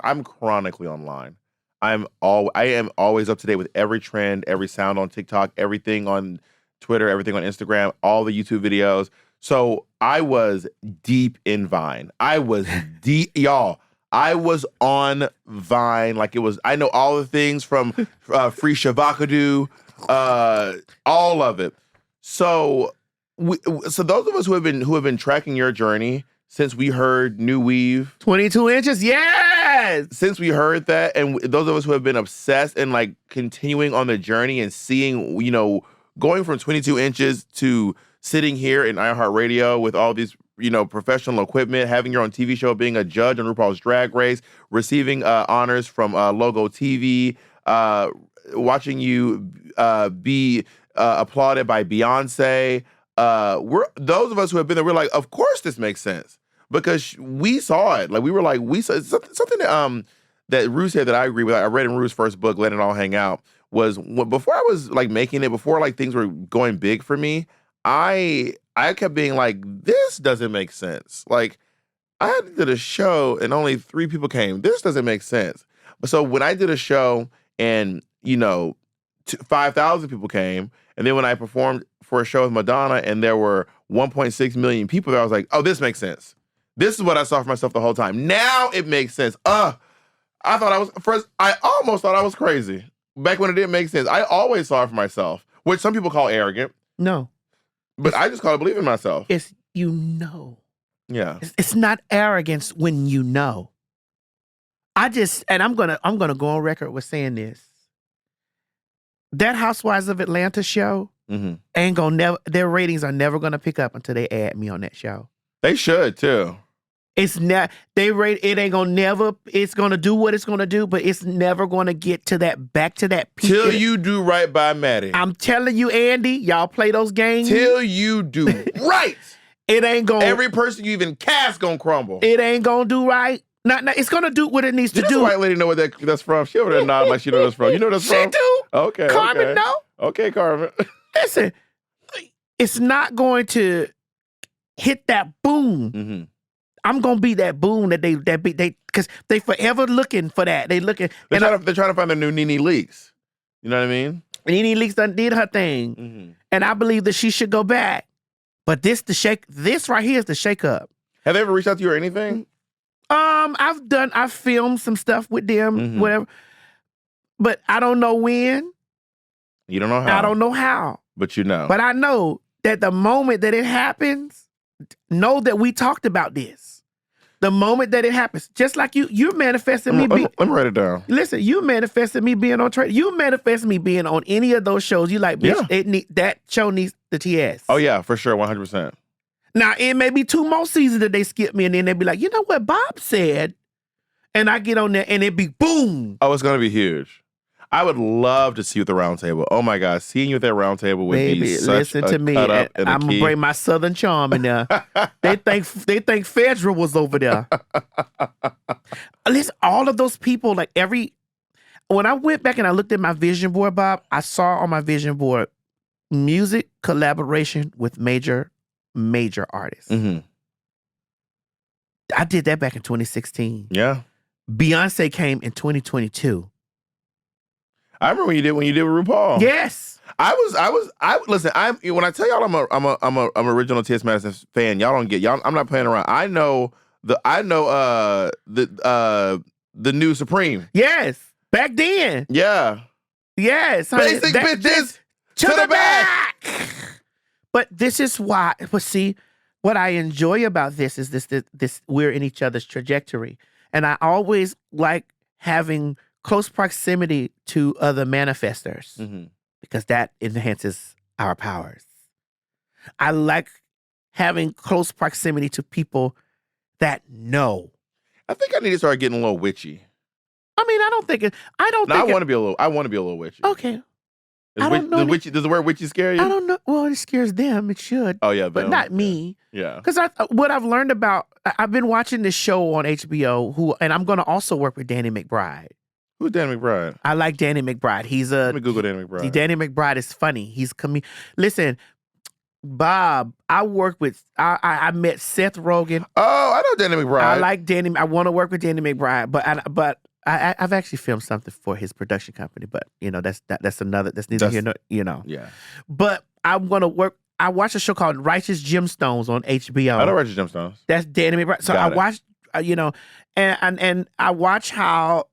I'm chronically online. I am always up to date with every trend, every sound on TikTok, everything on Twitter, everything on Instagram, all the YouTube videos. So I was deep in Vine. I was deep, y'all. I was on Vine like it was. I know all the things from Free Shavakadu, all of it. So those of us who have been tracking your journey since we heard New Weave, 22 inches, yes. Since we heard that, and those of us who have been obsessed and like continuing on the journey and seeing, you know, going from 22 inches to sitting here in iHeartRadio with all these, you know, professional equipment, having your own TV show, being a judge on RuPaul's Drag Race, receiving honors from Logo TV, watching you be applauded by Beyonce. Those of us who have been there, we're like, of course this makes sense. Because we saw it. Like, we saw something that Ru said that I agree with. I read in Ru's first book, Let It All Hang Out, was before I was like making it, before like things were going big for me, I kept being like, this doesn't make sense. Like, I did a show and only 3 people came. This doesn't make sense. But so when I did a show and, you know, 5,000 people came, and then when I performed for a show with Madonna and there were 1.6 million people there, I was like, oh, this makes sense. This is what I saw for myself the whole time. Now it makes sense. I almost thought I was crazy. Back when it didn't make sense. I always saw it for myself, which some people call arrogant. No. But I just call it believe in myself. It's you know. Yeah. It's not arrogance when you know. I'm gonna go on record with saying this. That Housewives of Atlanta show their ratings are never gonna pick up until they add me on that show. They should too. It's not, it's gonna do what it's gonna do, but it's never gonna get to back to that peak. Till you do right by Maddie. I'm telling you, Andy, y'all play those games. Till you do right. It ain't gonna. Every person you even cast gonna crumble. It ain't gonna do right. Not, it's gonna do what it needs to do. Does the white lady know what that's from? She over there nodding like she knows that's from. You know that's from? She do. Okay. Carmen, no. Okay, Carmen. Listen, it's not going to hit that boom. Mm-hmm. I'm gonna be that boom that they because they forever looking for that. They're trying to find their new Nene Leakes. You know what I mean? Nene Leakes done did her thing, and I believe that she should go back. But this right here is the shake up. Have they ever reached out to you or anything? I've filmed some stuff with them, whatever. But I don't know when. You don't know how. I don't know how. But you know. But I know that the moment that it happens, know that we talked about this. The moment that it happens, just like you're manifesting me. Let me write it down. Listen, you manifested me being on trade. You manifest me being on any of those shows. You like, bitch, that show needs the TS. Oh yeah, for sure, 100%. Now it may be 2 more seasons that they skip me, and then they be like, you know what Bob said, and I get on there, and it be boom. Oh, it's gonna be huge. I would love to see you at the round table. Oh my God, seeing you at that round table would be such listen to me. I'm gonna bring my Southern charm in there. They think Federal was over there. Listen, all of those people, like when I went back and I looked at my vision board, Bob, I saw on my vision board music collaboration with major artists. Mm-hmm. I did that back in 2016. Yeah. Beyonce came in 2022. I remember when you did with RuPaul. Yes. Listen, when I tell y'all I'm a original T.S. Madison fan, y'all don't get y'all. I'm not playing around. I know the new Supreme. Yes. Back then. Yeah. Yes. Basic bitches to the back. But this is why. But see, what I enjoy about this is this we're in each other's trajectory, and I always like having close proximity to other manifestors because that enhances our powers. I like having close proximity to people that know. I think I need to start getting a little witchy. I mean, I want to be a little witchy. Okay. Does the word witchy scare you? I don't know. Well, it scares them. It should. Oh yeah, but not me. Yeah. Because what I've learned about, I've been watching this show on HBO. And I'm going to also work with Danny McBride. Who's Danny McBride? I like Danny McBride. Let me Google Danny McBride. Danny McBride is funny. He's Listen, Bob, I met Seth Rogen. Oh, I know Danny McBride. I like Danny. I want to work with Danny McBride, but I've actually filmed something for his production company. But that's neither here nor Yeah. But I'm gonna work. I watched a show called Righteous Gemstones on HBO. I know Righteous Gemstones. That's Danny McBride. So I watched, and I watch how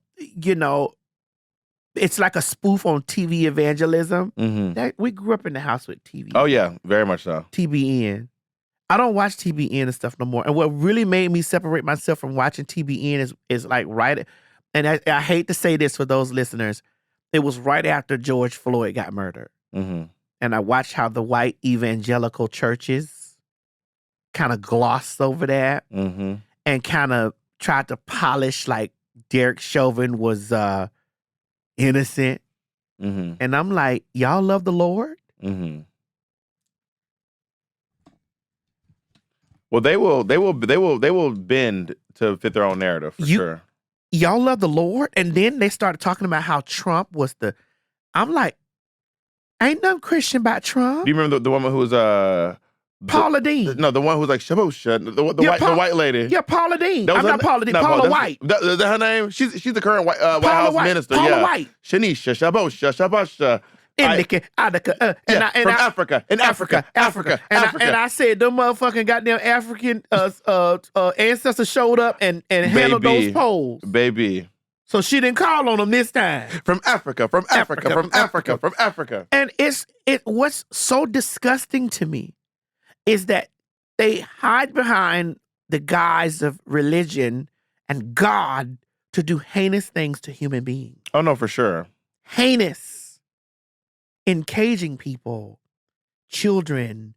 it's like a spoof on TV evangelism. Mm-hmm. We grew up in the house with TV. Oh yeah, very much so. TBN. I don't watch TBN and stuff no more. And what really made me separate myself from watching TBN is like right. And I hate to say this for those listeners, it was right after George Floyd got murdered. Mm-hmm. And I watched how the white evangelical churches kind of glossed over that and kind of tried to polish like Derek Chauvin was innocent. Mm-hmm. And I'm like, y'all love the Lord? Mm-hmm. Well, they will bend to fit their own narrative for sure. Y'all love the Lord? And then they started talking about how Trump was I'm like, ain't nothing Christian about Trump. Do you remember the woman who was Paula Dean? No, the one who was like Shabosha, the white lady. Yeah, Paula Dean. I'm not Paula Dean. Paula White. Is that her name? She's the current White House minister. Paula White. Shanisha, Shabosha, Shabosha. From Africa. And I said, them motherfucking goddamn African ancestors showed up and handled those polls. Baby. So she didn't call on them this time. From Africa. And what's so disgusting to me is that they hide behind the guise of religion and God to do heinous things to human beings. Oh, no, for sure. Heinous. Encaging people, children,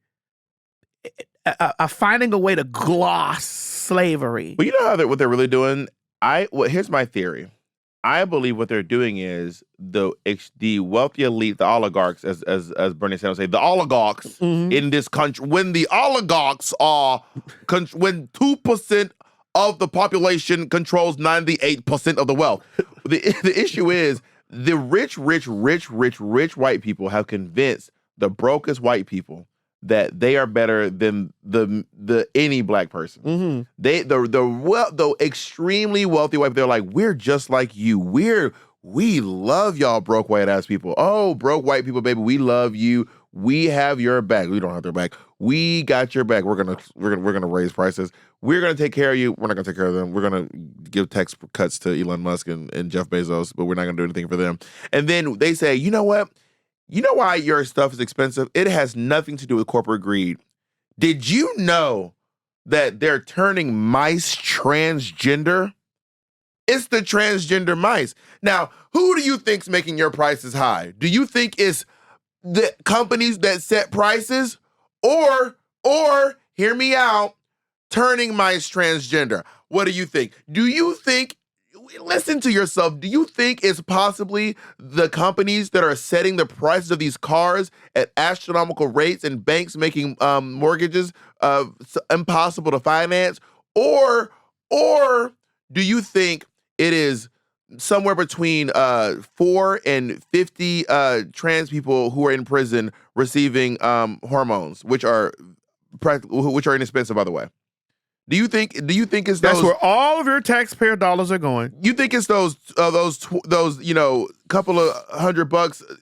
finding a way to gloss slavery. Well, you know what they're really doing? Here's my theory. I believe what they're doing is the wealthy elite, the oligarchs, as Bernie Sanders say, the oligarchs in this country. When the oligarchs when 2% of the population controls 98% of the wealth, the issue is the rich white people have convinced the brokest white people that they are better than the any black person. Mm-hmm. The extremely wealthy white people, they're like, we're just like you. We love y'all broke white ass people. Oh, broke white people, baby, we love you. We have your back. We don't have their back. We got your back. We're gonna raise prices. We're gonna take care of you. We're not gonna take care of them. We're gonna give tax cuts to Elon Musk and Jeff Bezos, but we're not gonna do anything for them. And then they say, you know what? You know why your stuff is expensive? It has nothing to do with corporate greed. Did you know that they're turning mice transgender, it's the transgender mice. Now, who do you think's making your prices high? Do you think it's the companies that set prices, or hear me out, turning mice transgender? What do you think? Do you think, listen to yourself, do you think it's possibly the companies that are setting the prices of these cars at astronomical rates and banks making mortgages impossible to finance? Or do you think it is somewhere between 4 and 50 trans people who are in prison receiving hormones, which are inexpensive, by the way? Do you think it's those? That's where all of your taxpayer dollars are going. You think it's those couple of $100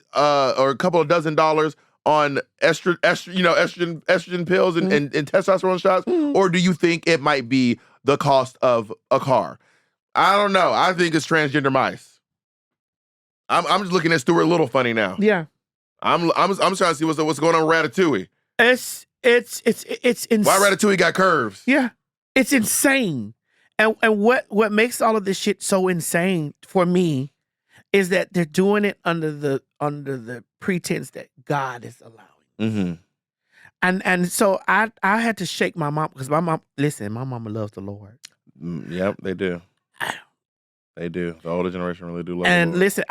or a couple of $dozen on estrogen pills and testosterone shots, or do you think it might be the cost of a car? I don't know. I think it's transgender mice. I'm just looking at Stuart Little funny now. Yeah, I'm trying to see what's going on with Ratatouille. It's insane. Why Ratatouille got curves? Yeah, it's insane. And what makes all of this shit so insane for me is that they're doing it under the pretense that God is allowing. Mm-hmm. And so I had to shake my mom, because my mama loves the Lord. Yep, they do. They do. The older generation really do love And the Lord. listen,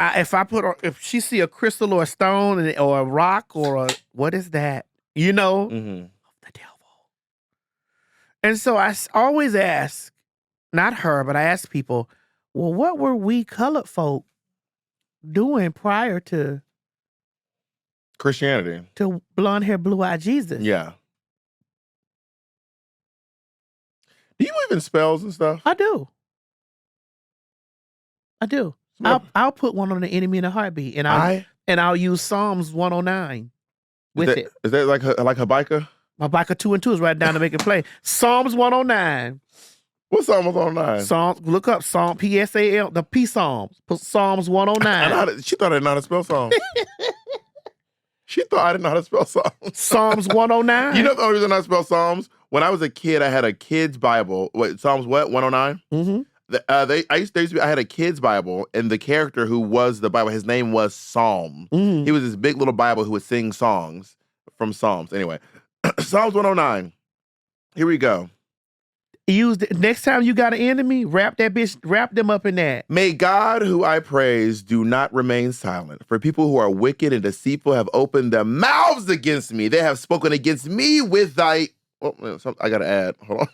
if she see a crystal or a stone or a rock or what is that? The devil. And so I always ask, not her, but I ask people, well, what were we colored folk doing prior to Christianity? To blonde hair, blue eyed Jesus? Yeah. Do you believe in spells and stuff? I do. I'll put one on the enemy in a heartbeat, and I'll use Psalms 109 with it. Is that like Habakkuk? Habakkuk 2 and 2 is right down to make it play. Psalms 109. What Psalm was 109? Psalms. Look up Psalm PSAL, the P Psalms. Put Psalms 109. She thought I didn't know how to spell Psalms. She thought I didn't know how to spell Psalms. Psalms 109. You know the only reason I spell Psalms? When I was a kid, I had a kid's Bible. Wait, Psalms what? 109? Mm-hmm. I had a kid's Bible, and the character who was the Bible, his name was Psalm. Mm-hmm. He was this big little Bible who would sing songs from Psalms. Anyway, Psalms 109. Here we go. Next time you got an enemy, wrap them up in that. May God, who I praise, do not remain silent. For people who are wicked and deceitful have opened their mouths against me. They have spoken against me with thy... Oh, I got to add. Hold on.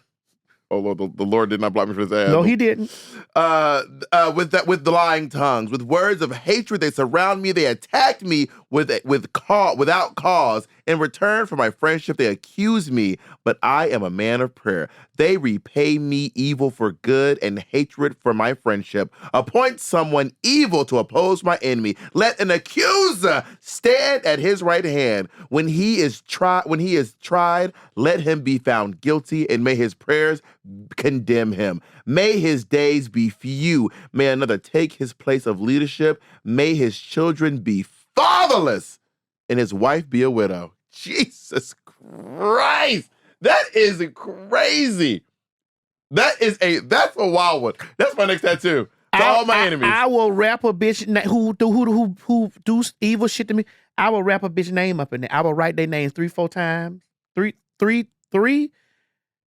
Oh, Lord, the Lord did not block me for this ad. No, he didn't. With the lying tongues, with words of hatred, they surround me. They attacked me without cause. In return for my friendship, they accuse me, but I am a man of prayer. They repay me evil for good and hatred for my friendship. Appoint someone evil to oppose my enemy. Let an accuser stand at his right hand. When he is tried, let him be found guilty, and may his prayers condemn him. May his days be few. May another take his place of leadership. May his children be fatherless and his wife be a widow. Jesus Christ. That is crazy. That's a wild one. That's my next tattoo. To all my enemies. I will rap a bitch who do evil shit to me. I will rap a bitch name up in there. I will write their names 3-4 times. 3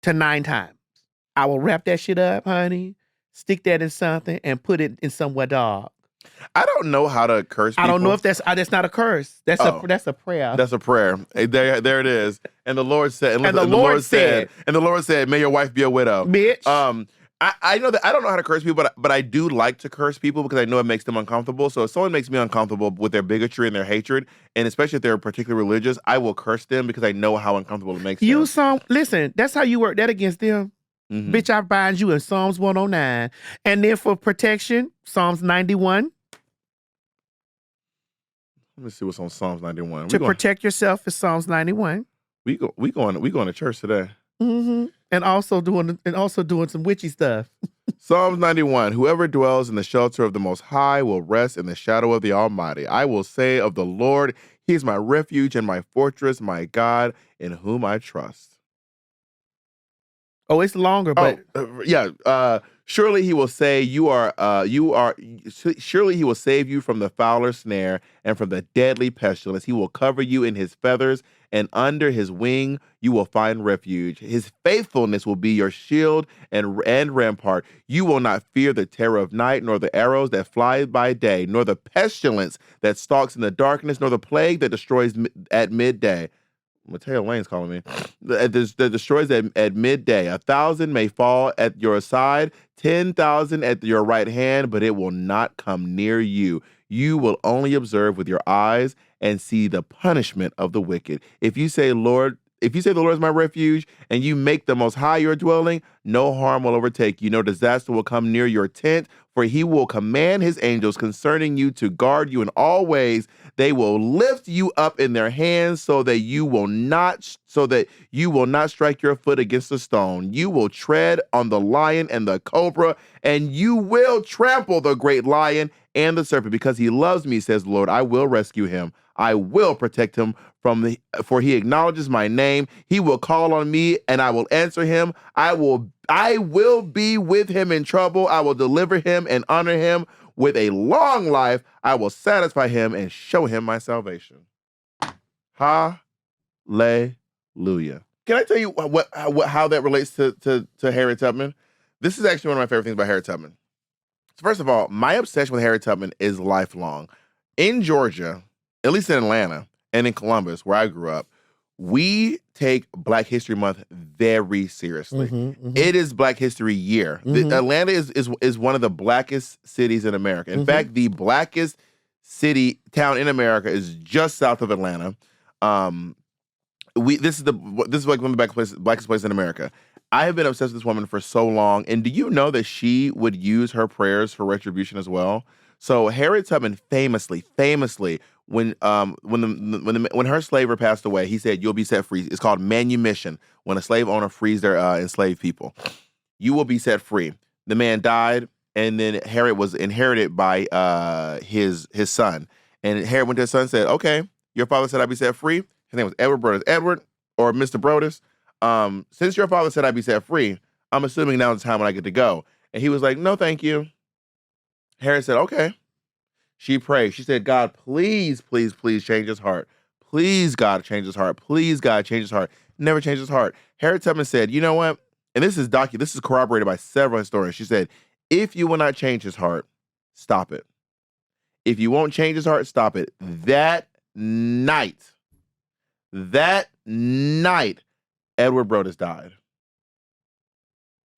to 9 times. I will wrap that shit up, honey. Stick that in something and put it in somewhere, dog. I don't know how to curse people. I don't know if that's not a curse. That's a prayer. That's a prayer. There it is. And the Lord said, and the Lord said, may your wife be a widow. Bitch. I know that I don't know how to curse people, but I do like to curse people because I know it makes them uncomfortable. So if someone makes me uncomfortable with their bigotry and their hatred, and especially if they're particularly religious, I will curse them because I know how uncomfortable it makes them. Listen, that's how you work that against them. Mm-hmm. Bitch, I bind you in Psalms 109. And then for protection, Psalms 91. Let me see what's on Psalms 91. Protect yourself is Psalms 91. We going to church today. Mm-hmm. And also doing some witchy stuff. Psalms 91. Whoever dwells in the shelter of the Most High will rest in the shadow of the Almighty. I will say of the Lord, He is my refuge and my fortress, my God, in whom I trust. Oh, it's longer, but surely he will say surely he will save you from the fowler's snare and from the deadly pestilence. He will cover you in his feathers, and under his wing you will find refuge. His faithfulness will be your shield and rampart. You will not fear the terror of night, nor the arrows that fly by day, nor the pestilence that stalks in the darkness, nor the plague that destroys at midday. Mateo Lane's calling me. That destroys at midday. 1,000 may fall at your side, 10,000 at your right hand, but it will not come near you. You will only observe with your eyes and see the punishment of the wicked. If you say, the Lord is my refuge, and you make the Most High your dwelling, no harm will overtake you, no disaster will come near your tent, for he will command his angels concerning you to guard you in all ways. They will lift you up in their hands so that you will not strike your foot against a stone. You will tread on the lion and the cobra, and you will trample the great lion and the serpent. Because he loves me, says the Lord, I will rescue him. I will protect him for he acknowledges my name. He will call on me and I will answer him. I will be with him in trouble. I will deliver him and honor him. With a long life, I will satisfy him and show him my salvation. Hallelujah. Can I tell you how that relates to Harriet Tubman? This is actually one of my favorite things about Harriet Tubman. So first of all, my obsession with Harriet Tubman is lifelong. In Georgia, at least in Atlanta and in Columbus, where I grew up, we take Black History Month very seriously. It is Black History Year. Atlanta is one of the blackest cities in America. In fact, the blackest town in America is just south of Atlanta. This is like one of the blackest places in America. I have been obsessed with this woman for so long, and do you know that she would use her prayers for retribution as well? So Harriet Tubman famously, when her slaver passed away, he said, "You'll be set free." It's called manumission. When a slave owner frees their enslaved people, you will be set free. The man died, and then Harriet was inherited by his son. And Harriet went to his son and said, "Okay, your father said I'd be set free." His name was Edward Brodus. Edward, or Mr. Brodus, since your father said I'd be set free, I'm assuming now is the time when I get to go. And he was like, "No, thank you." Harriet said, "Okay." She prayed. She said, "God, please, please, please change his heart. Please, God, change his heart. Please, God, change his heart." Never changed his heart. Harriet Tubman said, "You know what?" And this is corroborated by several historians. She said, "If you will not change his heart, stop it. If you won't change his heart, stop it." That night, Edward Brodus died.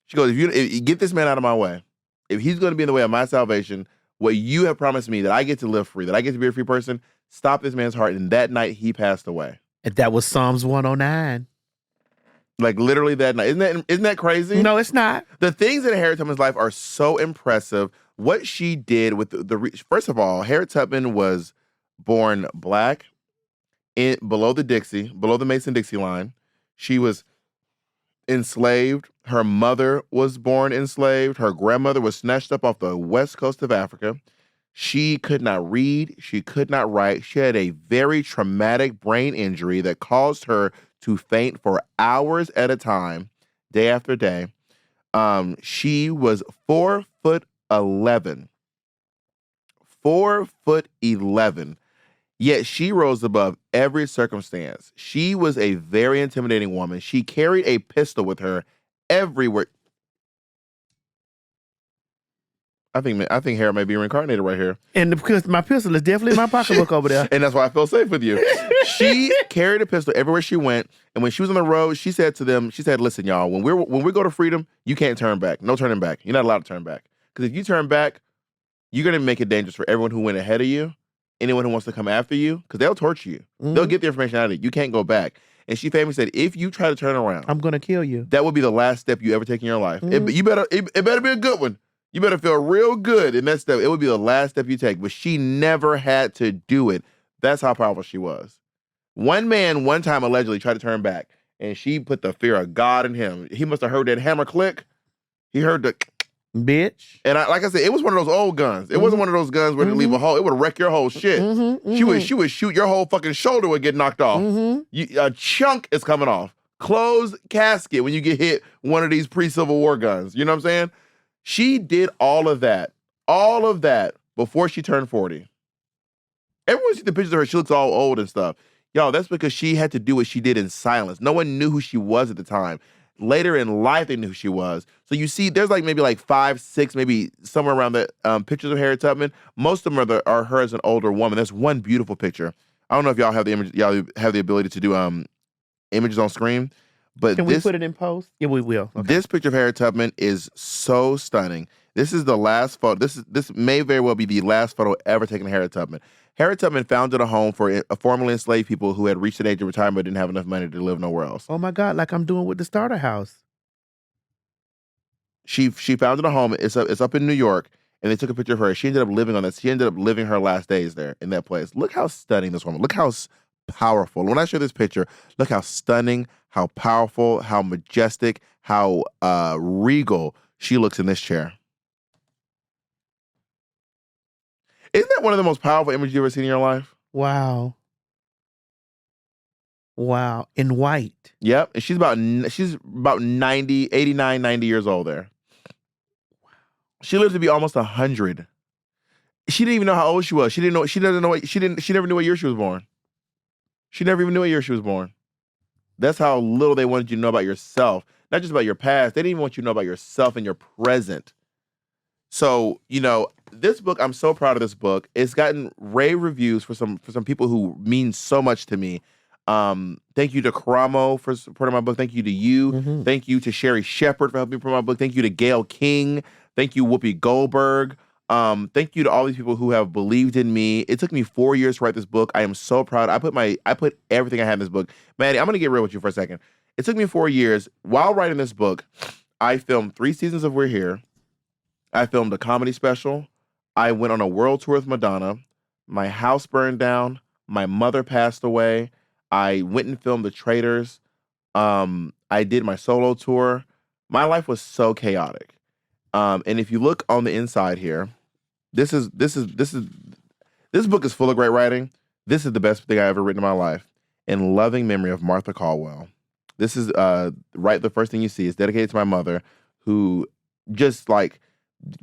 She goes, if you get this man out of my way, if he's going to be in the way of my salvation, what you have promised me, that I get to live free, that I get to be a free person, stop this man's heart. And that night he passed away. And that was Psalms 109. Like literally that night. Isn't that crazy? No, it's not. The things in Harriet Tubman's life are so impressive. What she did with first of all, Harriet Tubman was born Black below the Mason-Dixie line. She was enslaved. Her mother was born enslaved. Her grandmother was snatched up off the west coast of Africa. She could not read. She could not write. She had a very traumatic brain injury that caused her to faint for hours at a time, day after day. She was 4'11". 4'11". Yet she rose above every circumstance. She was a very intimidating woman. She carried a pistol with her everywhere. I think Harriet may be reincarnated right here. And because my pistol is definitely in my pocketbook over there. And that's why I feel safe with you. She carried a pistol everywhere she went. And when she was on the road, she said to them, "Listen, y'all, when we go to freedom, you can't turn back. No turning back. You're not allowed to turn back. Because if you turn back, you're going to make it dangerous for everyone who went ahead of you, anyone who wants to come after you, because they'll torture you. They'll get the information out of you. You can't go back." And she famously said, "If you try to turn around, I'm going to kill you. That will be the last step you ever take in your life. It better be a good one. You better feel real good in that step. It would be the last step you take." But she never had to do it. That's how powerful she was. One man one time allegedly tried to turn back, and she put the fear of God in him. He must have heard that hammer click. He heard the bitch. And like I said, it was one of those old guns. It wasn't one of those guns where it leave a hole. It would wreck your whole shit. She would shoot, your whole fucking shoulder would get knocked off. A chunk is coming off. closed casket when you get hit one of these pre-Civil War guns. You know what I'm saying? She did all of that before she turned 40. Everyone sees the pictures of her. She looks all old and stuff. Y'all, that's because she had to do what she did in silence. No one knew who she was at the time. Later in life, they knew who she was. So you see, there's maybe 5, 6, maybe somewhere around the pictures of Harriet Tubman. Most of them are her as an older woman. There's one beautiful picture. I don't know if y'all have the image. Y'all have the ability to do images on screen. But Can we put it in post? Yeah, we will. Okay. This picture of Harriet Tubman is so stunning. This is the last photo. This may very well be the last photo ever taken of Harriet Tubman. Harriet Tubman founded a home for formerly enslaved people who had reached the age of retirement but didn't have enough money to live nowhere else. Oh my God, like I'm doing with the starter house. She founded a home. It's up in New York, and they took a picture of her. She ended up living on that. She ended up living her last days there in that place. Look how stunning this woman. Look how powerful. When I show this picture, look how stunning, how powerful, how majestic, how regal she looks in this chair. Isn't that one of the most powerful images you've ever seen in your life? Wow. Wow. In white. Yep. And she's about 90, 89, 90 years old there. Wow. She lived to be almost 100. She didn't even know how old she was. She never knew what year she was born. She never even knew what year she was born. That's how little they wanted you to know about yourself. Not just about your past. They didn't even want you to know about yourself and your present. So, this book, I'm so proud of this book. It's gotten rave reviews for some people who mean so much to me. Thank you to Karamo for supporting my book. Thank you to you. Mm-hmm. Thank you to Sherry Shepard for helping me promote my book. Thank you to Gail King. Thank you, Whoopi Goldberg. Thank you to all these people who have believed in me. It took me 4 years to write this book. I am so proud. I put everything I had in this book. Maddie, I'm going to get real with you for a second. It took me 4 years. While writing this book, I filmed 3 seasons of We're Here. I filmed a comedy special. I went on a world tour with Madonna. My house burned down. My mother passed away. I went and filmed The Traitors. I did my solo tour. My life was so chaotic. And if you look on the inside here, this book is full of great writing. This is the best thing I've ever written in my life. In loving memory of Martha Caldwell. This is the first thing you see. It's dedicated to my mother, who just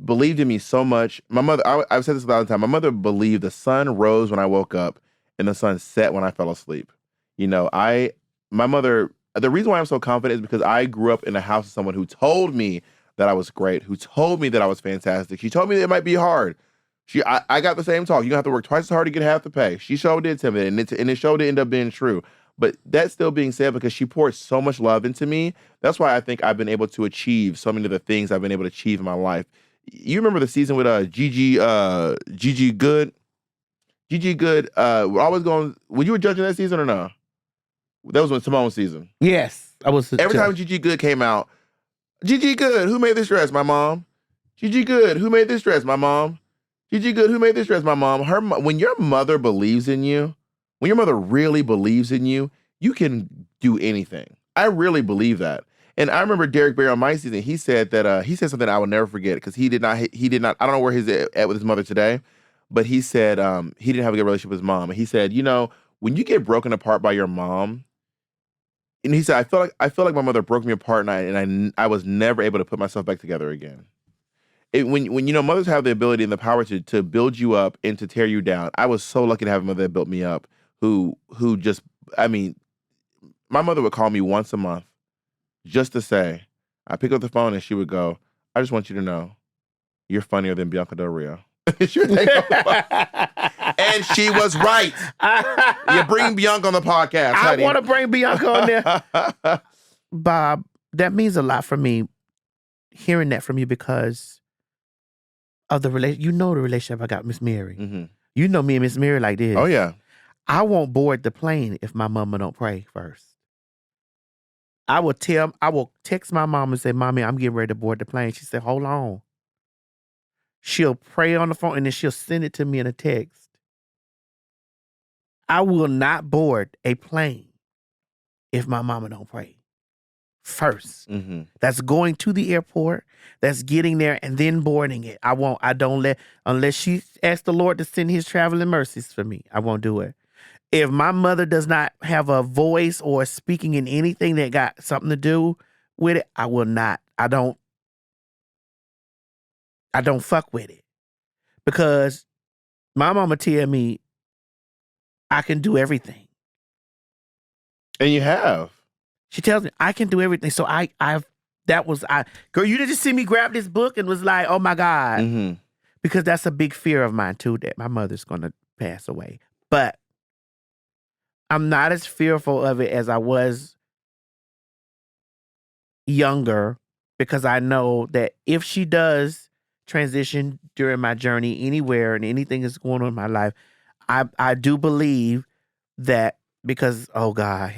believed in me so much. My mother, I've said this a lot of times. My mother believed the sun rose when I woke up and the sun set when I fell asleep. My mother, the reason why I'm so confident is because I grew up in the house of someone who told me that I was great, who told me that I was fantastic. She told me that it might be hard. I got the same talk. You're gonna have to work twice as hard to get half the pay. She showed did tell me that, and it showed to end up being true. But that's still being said because she poured so much love into me. That's why I think I've been able to achieve so many of the things I've been able to achieve in my life. You remember the season with Gigi Good? Gigi Good, we're always going. Were you judging that season or no? That was when Simone's season. Yes, I was. Every time Gigi Good came out, Gigi Good, who made this dress? My mom. Gigi Good, who made this dress? My mom. Gigi Good, who made this dress? My mom. When your mother believes in you, when your mother really believes in you, you can do anything. I really believe that. And I remember Derek Barry on my season, he said something I will never forget because he did not, I don't know where he's at with his mother today, but he said he didn't have a good relationship with his mom. And he said, when you get broken apart by your mom, and he said, I feel like my mother broke me apart and I was never able to put myself back together again. When mothers have the ability and the power to build you up and to tear you down, I was so lucky to have a mother that built me up who just, my mother would call me once a month just to say, I pick up the phone and she would go, I just want you to know, you're funnier than Bianca Del Rio. She would take up the phone. And she was right. You bring Bianca on the podcast, honey. I want to bring Bianca on there. Bob, that means a lot for me, hearing that from you because of the relationship. The relationship I got with Miss Mary. Mm-hmm. You know me and Miss Mary like this. Oh, yeah. I won't board the plane if my mama don't pray first. I will text my mom and say, Mommy, I'm getting ready to board the plane. She said, hold on. She'll pray on the phone and then she'll send it to me in a text. I will not board a plane if my mama don't pray first. Mm-hmm. That's going to the airport. That's getting there and then boarding it. Unless she asks the Lord to send his traveling mercies for me. I won't do it. If my mother does not have a voice or speaking in anything that got something to do with it, I will not. I don't fuck with it. Because my mama tell me I can do everything. And you have. She tells me I can do everything. So girl, you didn't see me grab this book and was like, oh my God. Mm-hmm. Because that's a big fear of mine too, that my mother's gonna pass away. But I'm not as fearful of it as I was younger, because I know that if she does transition during my journey anywhere and anything that's going on in my life, I do believe that, because, oh God,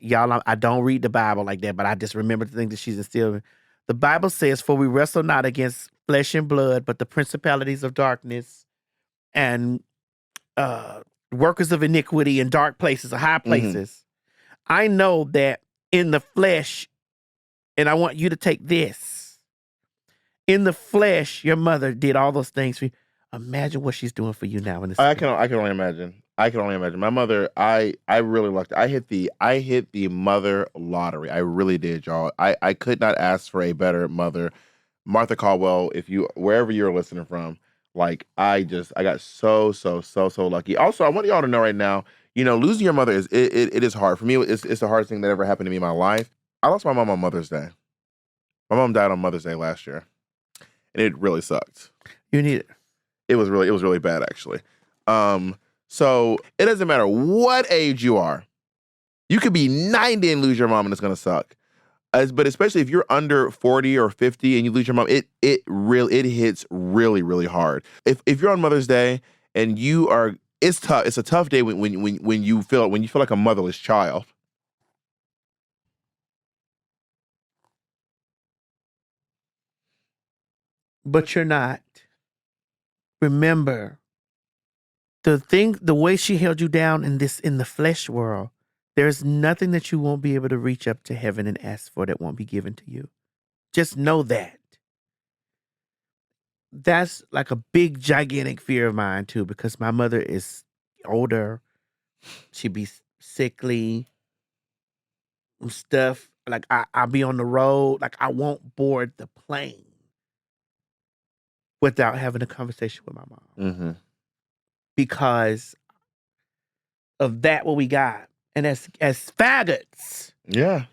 y'all, I don't read the Bible like that, but I just remember the thing that she's instilled. The Bible says, for we wrestle not against flesh and blood, but the principalities of darkness and workers of iniquity in dark places or high places. I know that in the flesh, and I want you to take this, in the flesh, your mother did all those things for you. Imagine what she's doing for you now. I can only imagine. I can only imagine. My mother, I really lucked. I hit the mother lottery. I really did, y'all. I could not ask for a better mother. Martha Caldwell, wherever you're listening from, like I got so lucky. Also, I want y'all to know right now, losing your mother it is hard. For me, it's the hardest thing that ever happened to me in my life. I lost my mom on Mother's Day. My mom died on Mother's Day last year. And it really sucked. You need it. It was really bad, actually. So it doesn't matter what age you are. You could be 90 and lose your mom, and it's gonna suck. But especially if you're under 40 or 50 and you lose your mom, it hits really, really hard. If you're on Mother's Day and it's tough. It's a tough day when you feel like a motherless child. But you're not. Remember, the way she held you down in the flesh world, there's nothing that you won't be able to reach up to heaven and ask for that won't be given to you. Just know that. That's like a big, gigantic fear of mine too, because my mother is older. She be sickly and stuff. Like I'll be on the road. Like I won't board the plane without having a conversation with my mom. Mm-hmm. Because of that, what we got. And as faggots, yeah,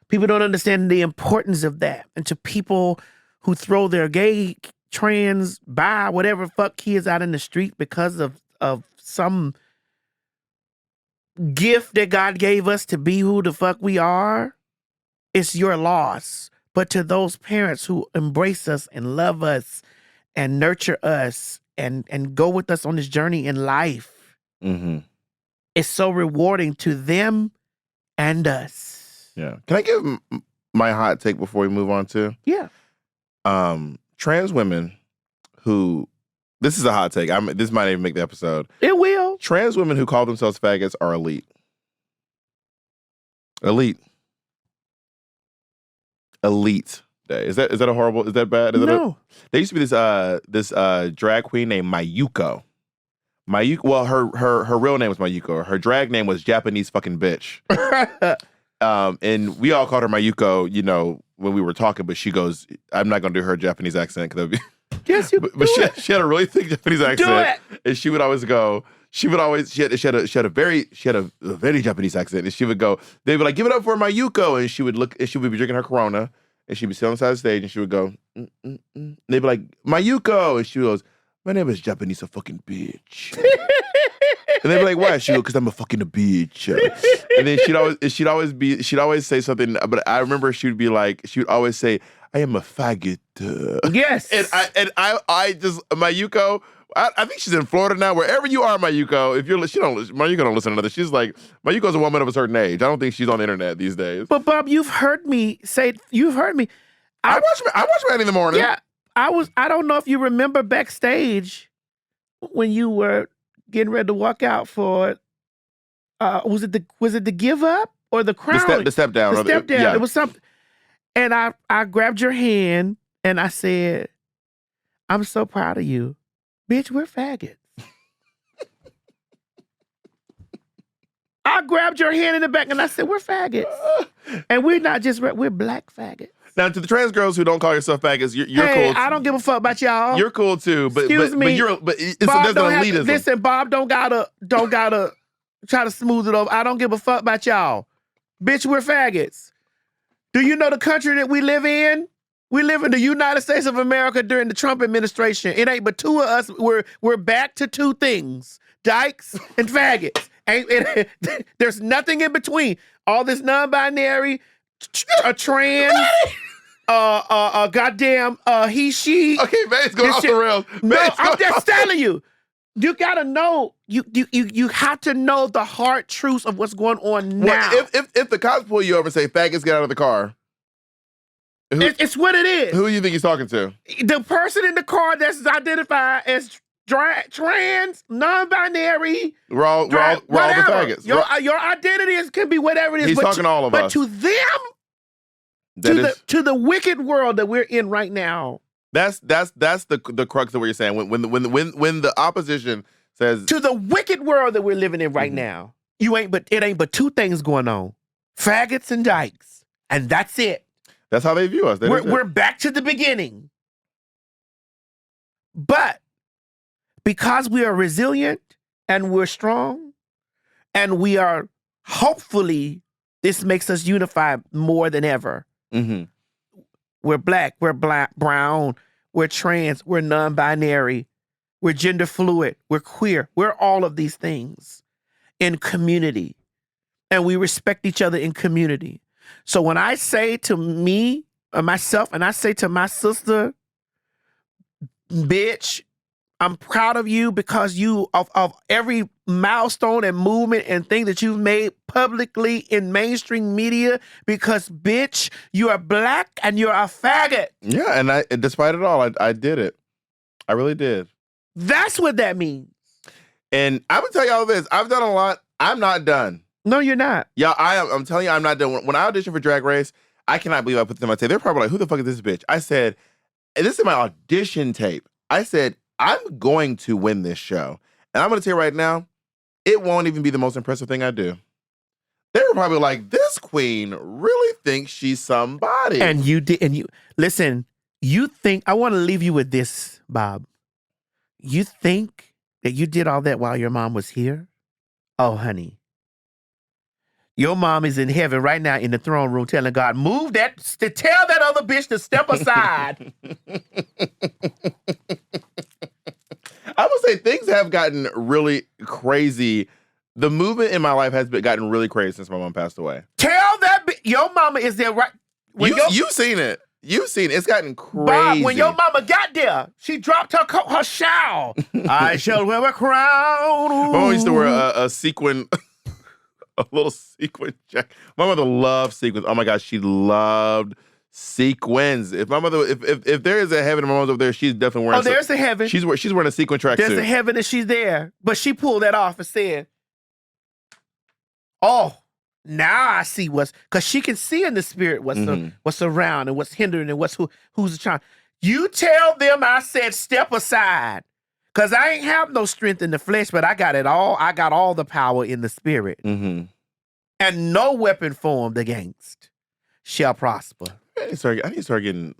people don't understand the importance of that. And to people who throw their gay, trans, bi, whatever fuck kids out in the street because of some gift that God gave us to be who the fuck we are, it's your loss. But to those parents who embrace us and love us and nurture us and go with us on this journey in life, it's so rewarding to them and us. Yeah. Can I give my hot take before we move on to? Yeah. Trans women who, this is a hot take. This might even make the episode. It will. Trans women who call themselves faggots are elite. Elite. Elite day. Is that a horrible? Is that bad? No. There used to be this drag queen named Mayuko. Well, her real name was Mayuko. Her drag name was Japanese fucking bitch. And we all called her Mayuko, when we were talking, but she goes, I'm not going to do her Japanese accent. Yes, you but she had a really thick Japanese accent. Do it. And she would always go, she had a very Japanese accent. And she would go, they'd be like, give it up for Mayuko. And she would be drinking her Corona. And she'd be sitting on the side of the stage and she would go, And they'd be like, Mayuko. And she goes, my name is Japanese a fucking bitch. And they'd be like, why? She goes, because I'm a fucking bitch. And then she'd always say something, but I remember she would always say, I am a faggot. Yes. And I just, Mayuko, I think she's in Florida now. Wherever you are, Mayuko, Mayuko don't listen to this. She's like, Mayuko's a woman of a certain age. I don't think she's on the internet these days. But Bob, you've heard me. I watch Maddie in the morning. Yeah. I don't know if you remember backstage when you were getting ready to walk out for, was it the give up or the crown? The step down. The step down. Yeah. It was something. And I grabbed your hand and I said, I'm so proud of you. Bitch, we're faggots. I grabbed your hand in the back and I said, we're faggots. And we're not just, we're black faggots. Now, to the trans girls who don't call yourself faggots, you're hey, cool. I don't give a fuck about y'all. You're cool too, but Excuse me. there's Bob no don't have elitism. listen, Bob don't gotta try to smooth it over. I don't give a fuck about y'all. Bitch, we're faggots. Do you know the country that we live in? We live in the United States of America during the Trump administration. It ain't but two of us. We're back to two things: dykes and faggots. There's nothing in between. All this non-binary, a trans, goddamn, he, she. Okay, man, it's going off the rails. No, I'm just telling you. You gotta know. You have to know the hard truths of what's going on now. Well, if the cops pull you over and say, "Faggots, get out of the car," it's what it is. Who do you think he's talking to? The person in the car that's identified as trans, non-binary. We're all the faggots. Your identity can be whatever it is. He's talking to all of us. But to them, to the wicked world that we're in right now. That's the crux of what you're saying. When the opposition says to the wicked world that we're living in right now, it ain't but two things going on: faggots and dykes, and that's it. That's how they view us. We're back to the beginning. But because we are resilient and we're strong, and we are hopefully this makes us unify more than ever. Mm-hmm. We're black, brown, we're trans, we're non-binary, we're gender fluid, we're queer, we're all of these things in community. And we respect each other in community. So when I say to me, or myself, and I say to my sister, bitch, I'm proud of you because of every milestone and movement and thing that you've made publicly in mainstream media, because bitch, you are black and you're a faggot. Yeah, and despite it all, I did it. I really did. That's what that means. And I'm gonna tell y'all this. I've done a lot. I'm not done. No, you're not. Yeah, I'm telling you, I'm not done. When I auditioned for Drag Race, I cannot believe I put them on tape. They're probably like, who the fuck is this bitch? I said, and this is my audition tape. I said, I'm going to win this show. And I'm going to tell you right now, it won't even be the most impressive thing I do. They were probably like, this queen really thinks she's somebody. And you did. And listen, you think, I want to leave you with this, Bob. You think that you did all that while your mom was here? Oh, honey. Your mom is in heaven right now in the throne room telling God, move that, to tell that other bitch to step aside. I would say things have gotten really crazy. The movement in my life has gotten really crazy since my mom passed away. Tell that bitch, your mama is there right. You've seen it. You've seen it. It's gotten crazy. Bob, when your mama got there, she dropped her shawl. I shall wear a crown. My mom used to wear a sequin, a little sequin jacket. My mother loved sequins. Oh my gosh, she loved sequins. If my mother, if there is a heaven and my mom's over there, she's definitely wearing. Oh, there's the heaven. She's wearing a sequin tracksuit. There's the heaven and she's there, but she pulled that off and said, "Oh, now I see because she can see in the spirit what's around and what's hindering and who's trying." You tell them I said step aside, because I ain't have no strength in the flesh, but I got it all. I got all the power in the spirit, and no weapon formed against shall prosper. I need to start getting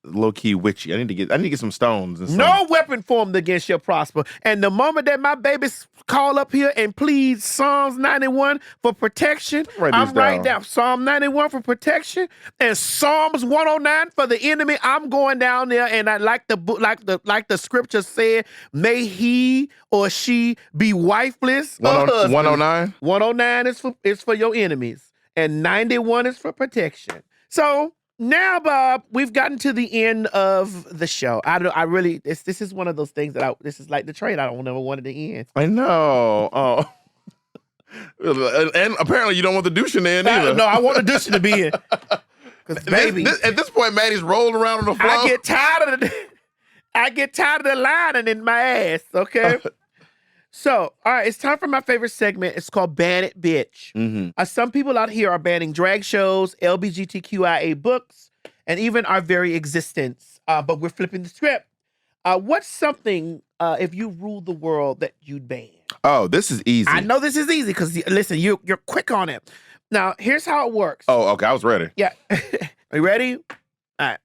low key witchy. I need to get some stones. And no weapon formed against shall prosper. And the moment that my babies call up here and plead Psalms 91 for protection, I'm writing down Psalm 91 for protection and Psalms 109 for the enemy. I'm going down there, and I like the scripture said, may he or she be wifeless. 109? 109 is for your enemies, and 91 is for protection. So now, Bob, we've gotten to the end of the show. This is one of those things this is like the trade. I don't ever want it to end. I know. Oh. And apparently you don't want the douching to end either. No, I want the douching to be in. Because, baby. At this point, Maddie's rolling around on the floor. I get tired of the lining in my ass, okay? So, all right, it's time for my favorite segment. It's called Ban It, Bitch. Some people out here are banning drag shows, LGBTQIA books, and even our very existence. But we're flipping the script. What's something, if you ruled the world, that you'd ban? Oh, this is easy. I know this is easy because, listen, you're quick on it. Now, here's how it works. Oh, okay. I was ready. Yeah. Are you ready? All right.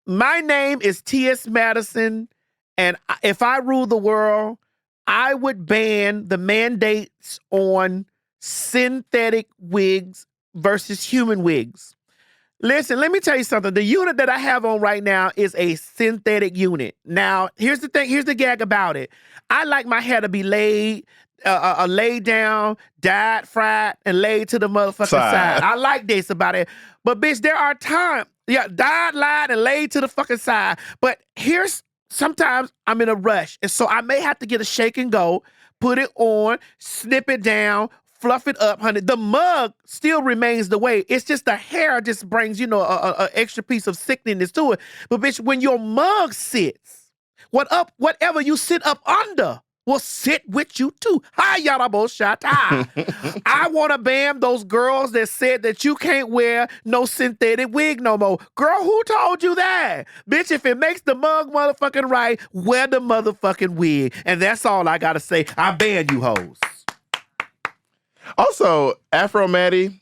My name is T.S. Madison, and if I ruled the world, I would ban the mandates on synthetic wigs versus human wigs. Listen, let me tell you something. The unit that I have on right now is a synthetic unit. Now, here's the thing. Here's the gag about it. I like my hair to be laid down, dyed, fried, and laid to the motherfucking side. I like this about it. But, bitch, there are times, dyed, lied, and laid to the fucking side. But sometimes I'm in a rush. And so I may have to get a shake and go, put it on, snip it down, fluff it up, honey. The mug still remains the way. It's just the hair just brings, a extra piece of sickness to it. But bitch, when your mug sits, whatever you sit up under will sit with you too. Hi, yada bullshit. I want to ban those girls that said that you can't wear no synthetic wig no more. Girl, who told you that? Bitch, if it makes the mug motherfucking right, wear the motherfucking wig. And that's all I got to say. I ban you hoes. Also, Afro Maddie,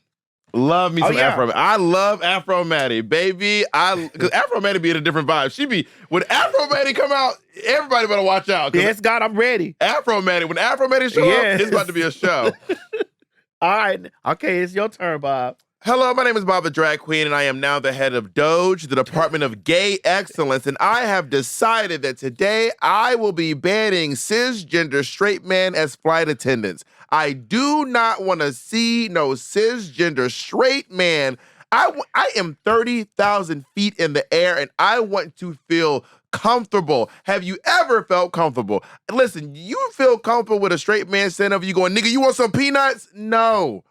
love me some Afro. I love Afro Maddie, baby. Because Afro Maddie be in a different vibe. When Afro Maddie come out, everybody better watch out. Yes, God, I'm ready. Afro Maddie, when Afro Maddie show up, it's about to be a show. All right. Okay, it's your turn, Bob. Hello, my name is Bob the Drag Queen, and I am now the head of Doge, the Department of Gay Excellence, and I have decided that today I will be banning cisgender straight men as flight attendants. I do not want to see no cisgender straight man. I am 30,000 feet in the air, and I want to feel comfortable. Have you ever felt comfortable? Listen, you feel comfortable with a straight man standing over you going, nigga, you want some peanuts? No.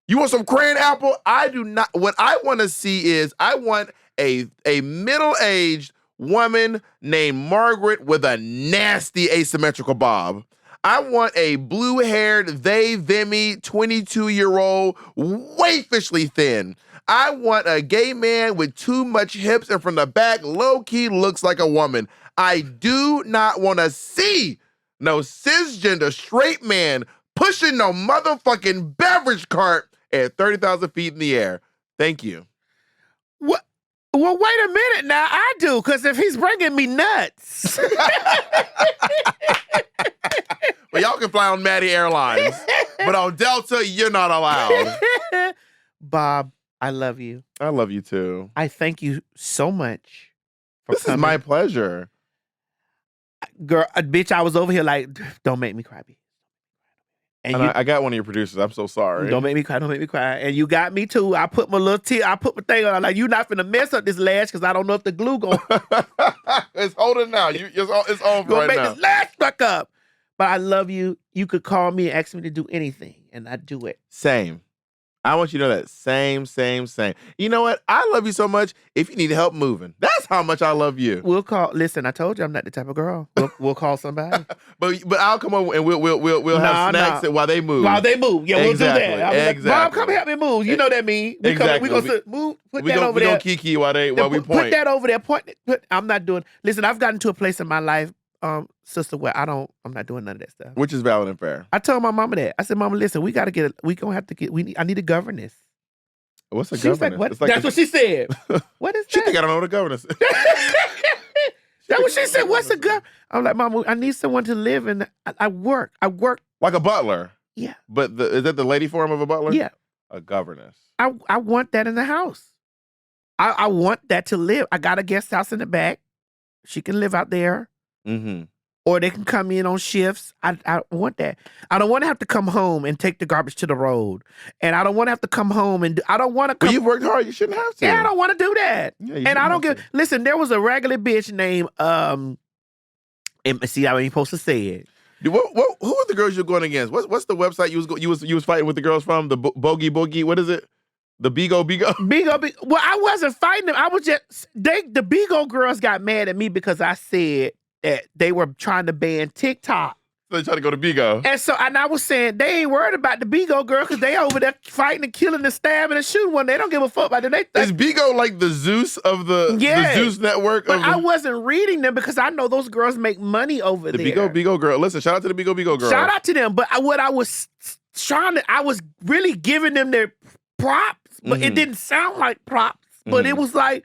You want some crayon apple? I do not. What I want to see is I want a middle-aged woman named Margaret with a nasty asymmetrical bob. I want a blue-haired, they-themmy, 22-year-old, waifishly thin. I want a gay man with too much hips and from the back, low-key looks like a woman. I do not want to see no cisgender straight man pushing no motherfucking beverage cart at 30,000 feet in the air. Thank you. What? Well, wait a minute now. I do, because if he's bringing me nuts. Well, y'all can fly on Maddie Airlines, but on Delta, you're not allowed. Bob, I love you. I love you too. I thank you so much for This coming. is my pleasure. Girl, bitch, I was over here like, don't make me cry, bitch. And I got one of your producers. I'm so sorry. Don't make me cry. Don't make me cry. And you got me too. I put my little I put my thing on. I'm like, you not finna mess up this lash because I don't know if the glue going. It's holding now. It's over Gonna right make now. this lash stuck up. But I love you. You could call me and ask me to do anything, and I do it. Same. I want you to know that. Same. You know what? I love you so much. If you need help moving, that's how much I love you. We'll call. Listen, I told you I'm not the type of girl. We'll call somebody. But I'll come over and we'll have snacks while they move. While they move, yeah, we'll do that. Exactly. Mom, come help me move. You know that mean. We gonna move. Put that over there. We gonna kiki while we point. Put that over there. I'm not doing. Listen, I've gotten to a place in my life, sister, where I'm not doing none of that stuff. Which is valid and fair. I told my mama that. I said, Mama, listen, I need a governess. What's a She was governess? like, what? That's what she said. What is that? She think I don't know what a governess is. That's what she said. What's a governess? I'm like, Mama, I need someone to live in. I work. Like a butler. Yeah. But is that the lady form of a butler? Yeah. A governess. I want that in the house. I want that to live. I got a guest house in the back. She can live out there. Mm-hmm. Or they can come in on shifts. I want that. I don't want to have to come home and take the garbage to the road. And I don't want to have to come home and I don't want to come. Well, you've worked hard. You shouldn't have to. Yeah, I don't want to do that. Yeah, and I don't listen, there was a regular bitch named, and see, I ain't supposed to say it. Who were the girls you're going against? What's the website you was fighting with the girls from? The Boogie? What is it? The Bigo? Bigo. Well, I wasn't fighting them. I was just, the Bigo girls got mad at me because I said that they were trying to ban TikTok. They try to go to Bigo. And I was saying, they ain't worried about the Bigo girl because they over there fighting and killing and stabbing and shooting one. They don't give a fuck about them. Is Bigo like the Zeus of the Zeus network? But I wasn't reading them because I know those girls make money over there. Bigo girl. Listen, shout out to the Bigo girl. Shout out to them. But I was really giving them their props, but it didn't sound like props. But it was like,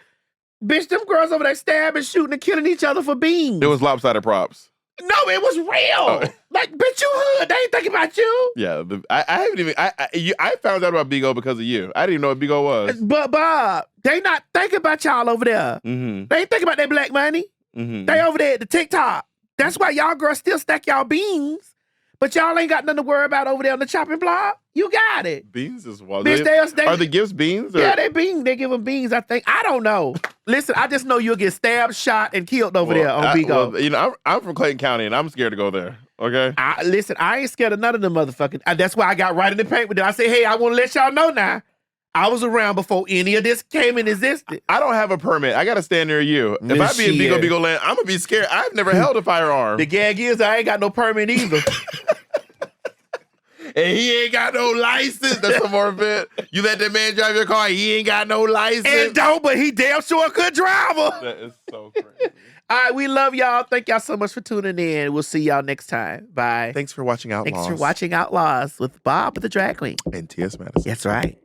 bitch, them girls over there stabbing, shooting, and killing each other for beans. It was lopsided props. No, it was real. Like, bitch, you hood. They ain't thinking about you. Yeah, I haven't even. I found out about Bigo because of you. I didn't even know what Bigo was. But Bob, they not thinking about y'all over there. They ain't thinking about their black money. They over there at the TikTok. That's why y'all girls still stack y'all beans. But y'all ain't got nothing to worry about over there on the chopping block. You got it. Beans is wild. Bitch, are the gifts beans? Or? Yeah, they beans. They give them beans, I think. I don't know. Listen, I just know you'll get stabbed, shot, and killed over there on Bigo. Well, I'm from Clayton County, and I'm scared to go there. Okay? Listen, I ain't scared of none of them motherfuckers. That's why I got right in the paint with them. I say, hey, I want to let y'all know now. I was around before any of this came in existence. I don't have a permit. I got to stand near you. If I be in Bigo land, I'm going to be scared. I've never held a firearm. The gag is I ain't got no permit either. And he ain't got no license. That's some more bit. You let that man drive your car, he ain't got no license. And don't, but he damn sure a good driver. That is so crazy. All right, we love y'all. Thank y'all so much for tuning in. We'll see y'all next time. Bye. Thanks for watching Outlaws. Thanks for watching Outlaws with Bob the Drag Queen. And T.S. Madison. That's right.